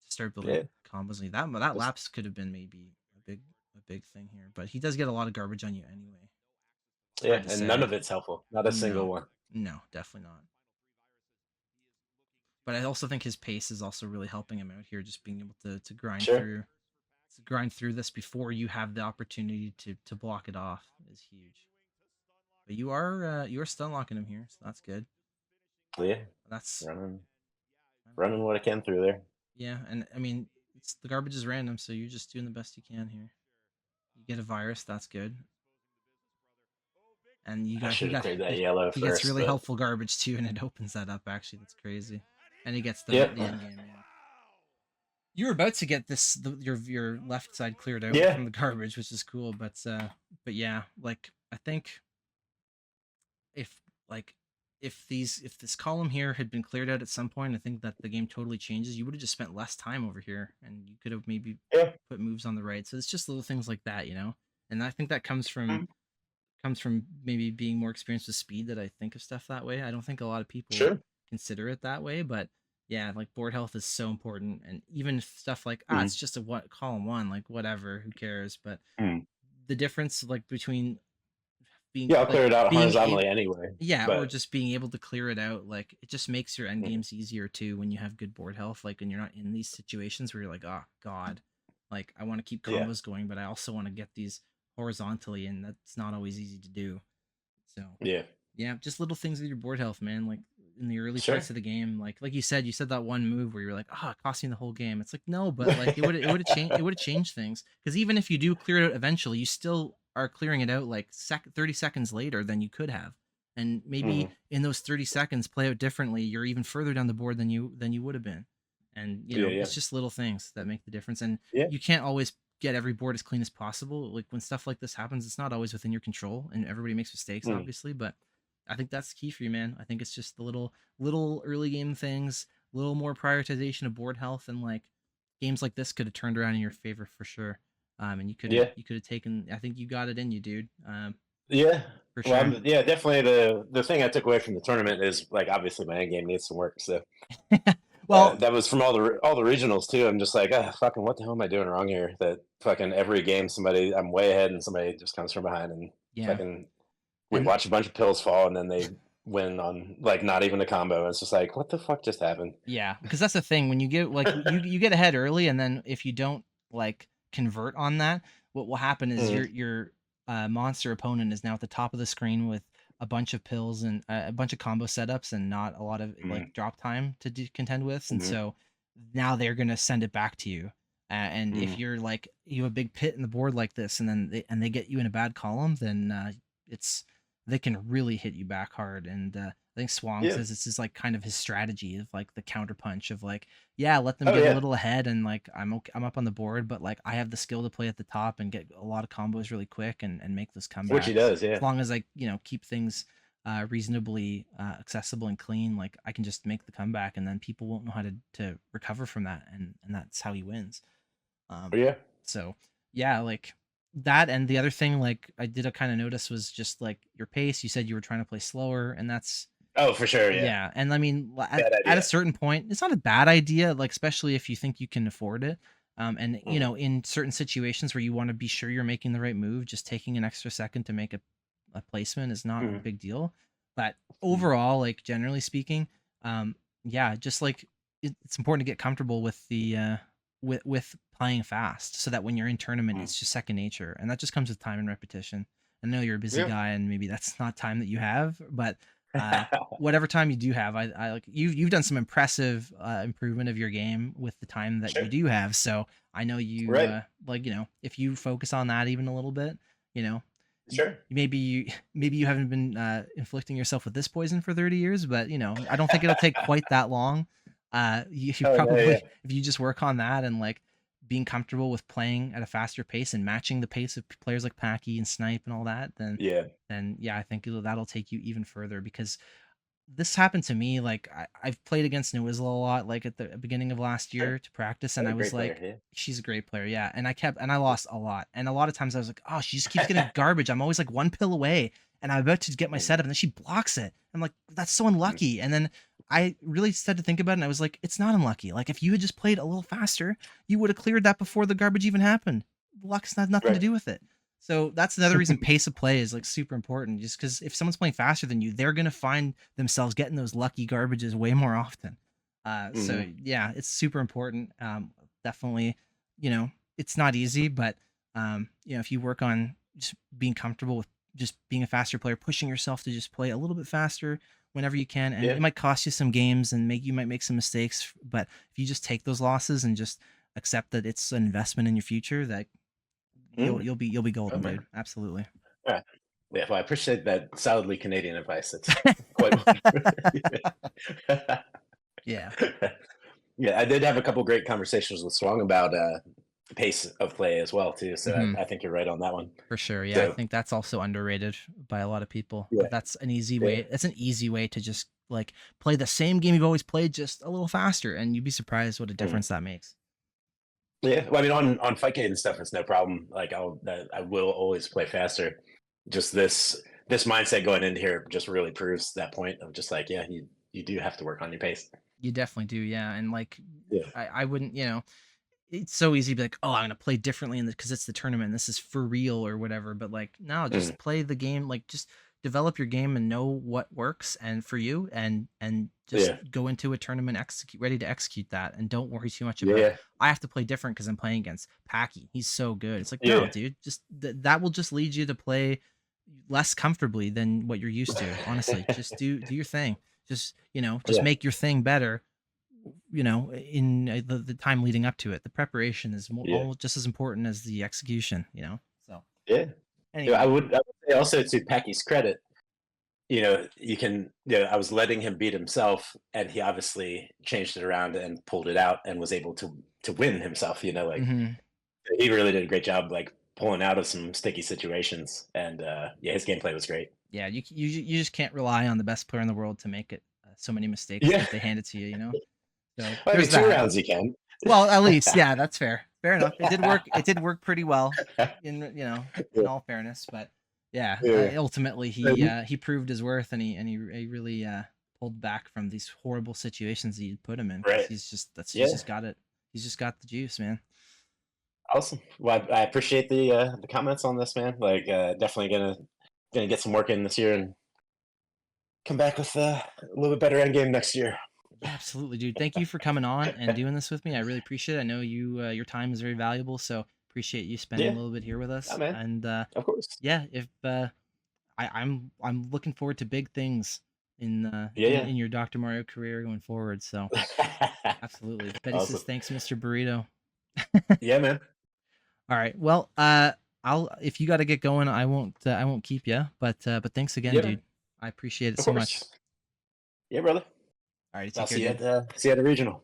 to start building combos. And that lapse could have been maybe a big thing here, but he does get a lot of garbage on you anyway. Yeah, and none of it's helpful. Not a single one. No, definitely not. But I also think his pace is also really helping him out here, just being able to grind through this before you have the opportunity to block it off is huge. But you are stun locking him here, so that's good. Yeah, that's running what I can through there. Yeah, and the garbage is random, so you're just doing the best you can here. You get a virus, that's good. And he gets really helpful garbage too, and it opens that up. Actually, that's crazy. And he gets the end game. Yeah. You were about to get your left side cleared out from the garbage, which is cool. But yeah, like I think if like if this column here had been cleared out at some point, I think that the game totally changes. You would have just spent less time over here, and you could have maybe Yeah. put moves on the right. So it's just little things like that, you know. And I think that Mhm. comes from maybe being more experienced with speed, that I think of stuff that way. I don't think a lot of people Sure. consider it that way, but yeah, like board health is so important. And even stuff like, Mhm. it's just a what column one, like whatever, who cares? But Mhm. the difference like between being Yeah, I'll like clear it out being able, horizontally anyway. yeah, or But just being able to clear it out, like it just makes your end mhm. games easier too when you have good board health, like when you're not in these situations where you're like, oh god, like I want to keep Yeah. combos going, but I also want to get these horizontally, and that's not always easy to do. So Yeah. yeah, just little things with your board health, man. Like in the early Sure. parts of the game, like you said that one move where you're like, oh, it cost me the whole game. It's like no, but like it would have changed, things, because even if you do clear it out eventually, you still are clearing it out like 30 seconds later than you could have, and maybe Mhm. in those 30 seconds play out differently. You're even further down the board than you would have been, and you Yeah. know Yeah. it's just little things that make the difference. And Yeah. you can't always get every board as clean as possible. Like when stuff like this happens, it's not always within your control, and everybody makes mistakes, Mhm. obviously, but I think that's key for you, man. I think it's just the little early game things, a little more prioritization of board health, and like games like this could have turned around in your favor for sure. And Yeah. you could have taken. I think you got it in you, dude. Yeah. For Well, sure. yeah, definitely the thing I took away from the tournament is like obviously my end game needs some work. So Well, that was from all the regionals too. I'm just like, ah, fucking, what the hell am I doing wrong here? That fucking every game somebody I'm way ahead and somebody just comes from behind and yeah, fucking we and watch a bunch of pills fall and then they win on like not even a combo. And it's just like, what the fuck just happened? yeah, because that's the thing when you get like you get ahead early, and then if you don't like convert on that, what will happen is Mm, your monster opponent is now at the top of the screen with a bunch of pills and a bunch of combo setups and not a lot of like mm, drop time to contend with, and mm, so now they're gonna send it back to you. And if mm. you're like you have a big pit in the board like this, and then they get you in a bad column, then it's they can really hit you back hard. And I think Swang Yeah. says this is like kind of his strategy of like the counter punch of like, yeah, let them Oh get a yeah. little ahead, and like I'm up on the board, but like I have the skill to play at the top and get a lot of combos really quick, and make those Which he comebacks. does. As Yeah. long as I, keep things reasonably accessible and clean, like I can just make the comeback, and then people won't know how to recover from that, and that's how he wins. Oh, Um, yeah. so yeah, like that. And the other thing, like I did a kind of notice was just like your pace. You said you were trying to play slower, and that's Oh, for sure. Yeah. yeah. And I mean, Bad at a idea. certain point, it's not a bad idea, like especially if you think you can afford it. And Mm, in certain situations where you want to be sure you're making the right move, just taking an extra second to make a placement is not a mm, big deal. But mm, overall, like generally speaking, yeah, just like it's important to get comfortable with the with playing fast, so that when you're in tournament, mm. it's just second nature, and that just comes with time and repetition. I know you're a busy Yeah. guy, and maybe that's not time that you have, but uh, whatever time you do have, I like you've done some impressive improvement of your game with the time that you Sure. do have. So I know you Right. like if you focus on that even a little bit, you know, Sure. maybe you maybe you haven't been inflicting yourself with this poison for 30 years, but I don't think it'll take quite that long. You Oh no. probably Yeah. if you just work on that, and like being comfortable with playing at a faster pace and matching the pace of players like Packie and Snipe and all that, Yeah. then yeah, I think that'll take you even further. Because this happened to me. Like I've played against Nwizzle a lot, like at the beginning of last Sure. year to practice, and Oh, I was great player. like, Yeah. she's a great player, yeah. And I lost a lot, and a lot of times I was like, oh, she just keeps getting garbage. I'm always like one pill away, and I'm about to get my Mm, setup, and then she blocks it. I'm like, that's so mm, unlucky. And then I really started to think about it, and I was like, it's not unlucky. Like if you had just played a little faster, you would have cleared that before the garbage even happened. Luck's not nothing to right. do with it. So that's another reason pace of play is like super important. Just because if someone's playing faster than you, they're gonna find themselves getting those lucky garbages way more often. So Hmm. yeah, it's super important. Definitely, it's not easy, but if you work on just being comfortable with just being a faster player, pushing yourself to just play a little bit faster whenever you can, and Yeah. it might cost you some games and you might make some mistakes, but if you just take those losses and just accept that it's an investment in your future, that Mm. you'll be Oh golden, man. dude. Absolutely. Yeah. Yeah. Well, I appreciate that solidly Canadian advice. It's quite. Yeah. Yeah, I did have a couple great conversations with Swung about pace of play as well too. So Hmm. I think you're right on that one. For sure. Yeah, I So think that's also underrated by a lot of people. yeah, But that's an easy yeah, way. It's an easy way to just like play the same game you've always played, just a little faster, and you'd be surprised what a mhm. difference that makes. Yeah. Well, I mean, on Fightcade and stuff, it's no problem. Like I will always play faster. Just this mindset going into here just really proves that point of just like, yeah, you do have to work on your pace. You definitely do, yeah. And like, Yeah. I wouldn't, it's so easy to be like, oh, I'm gonna play differently in because it's the tournament. This is for real or whatever. But like, no, Mhm. just play the game. Like, just develop your game and know what works and for you, and just Yeah. go into a tournament ready to execute that, and don't worry too much about. Yeah. I have to play different because I'm playing against Packie. He's so good. It's like, no, Yeah. dude, just that will just lead you to play less comfortably than what you're used to. Honestly, just do your thing. Just just Yeah. make your thing better, in the time leading up to it. The preparation is Yeah. almost just as important as the execution, So, Yeah. Yeah. anyway, I would say also to Packy's credit, you can, I was letting him beat himself, and he obviously changed it around and pulled it out and was able to win himself. Like hmm he really did a great job, like pulling out of some sticky situations, and yeah, his gameplay was great. yeah, you just can't rely on the best player in the world to make it so many mistakes Yeah. that they hand it to you. So Well, I mean, there's two that. rounds you can. Well, at least, yeah, that's fair. Fair enough. It did work. It did work pretty well, in in Yeah. all fairness. But yeah, Yeah. ultimately he proved his worth, and he really pulled back from these horrible situations that you put him in, because Right. he's Yeah. just got it. He's just got the juice, man. Awesome. Well, I appreciate the comments on this, man. Like, definitely gonna get some work in this year and come back with a little bit better end game next year. Yeah, absolutely, dude. Thank you for coming on and doing this with me. I really appreciate it. I know your time is very valuable, so appreciate you spending a Yeah. little bit here with Yeah, us. man. And Of course. yeah, if I'm looking forward to big things in Yeah. in your Dr. Mario career going forward. So Yeah. absolutely. Betty says Awesome. thanks, Mr. Burrito. Yeah, man. All right. Well, I'll if you got to get going, I won't keep you. But thanks again, Yeah, man. dude. I appreciate it Of so much. course. Yeah, brother. All right, I'll take care, see you dude. at the regional.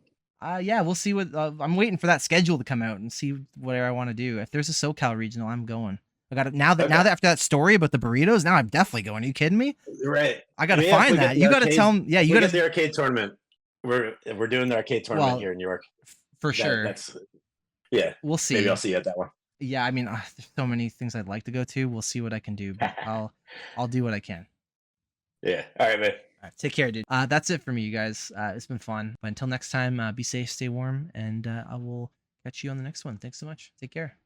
Yeah, we'll see what I'm waiting for that schedule to come out and see what I want to do. If there's a SoCal regional, I'm going. I got it now Okay. that after that story about the burritos, now I'm definitely going. Are you kidding me? Right. I got to Yeah. If we find get that. the You got to tell arcade, them. Yeah, if you we got get to. the arcade tournament, we're doing the arcade tournament Well, here in New York. for sure. That's yeah. We'll Maybe I'll see. see you at that one. Yeah, I mean, there's so many things I'd like to go to. We'll see what I can do, but I'll do what I can. Yeah. All right, man. All right, take care, dude. That's it for me, you guys. It's been fun. But until next time, be safe, stay warm, and I will catch you on the next one. Thanks so much. Take care.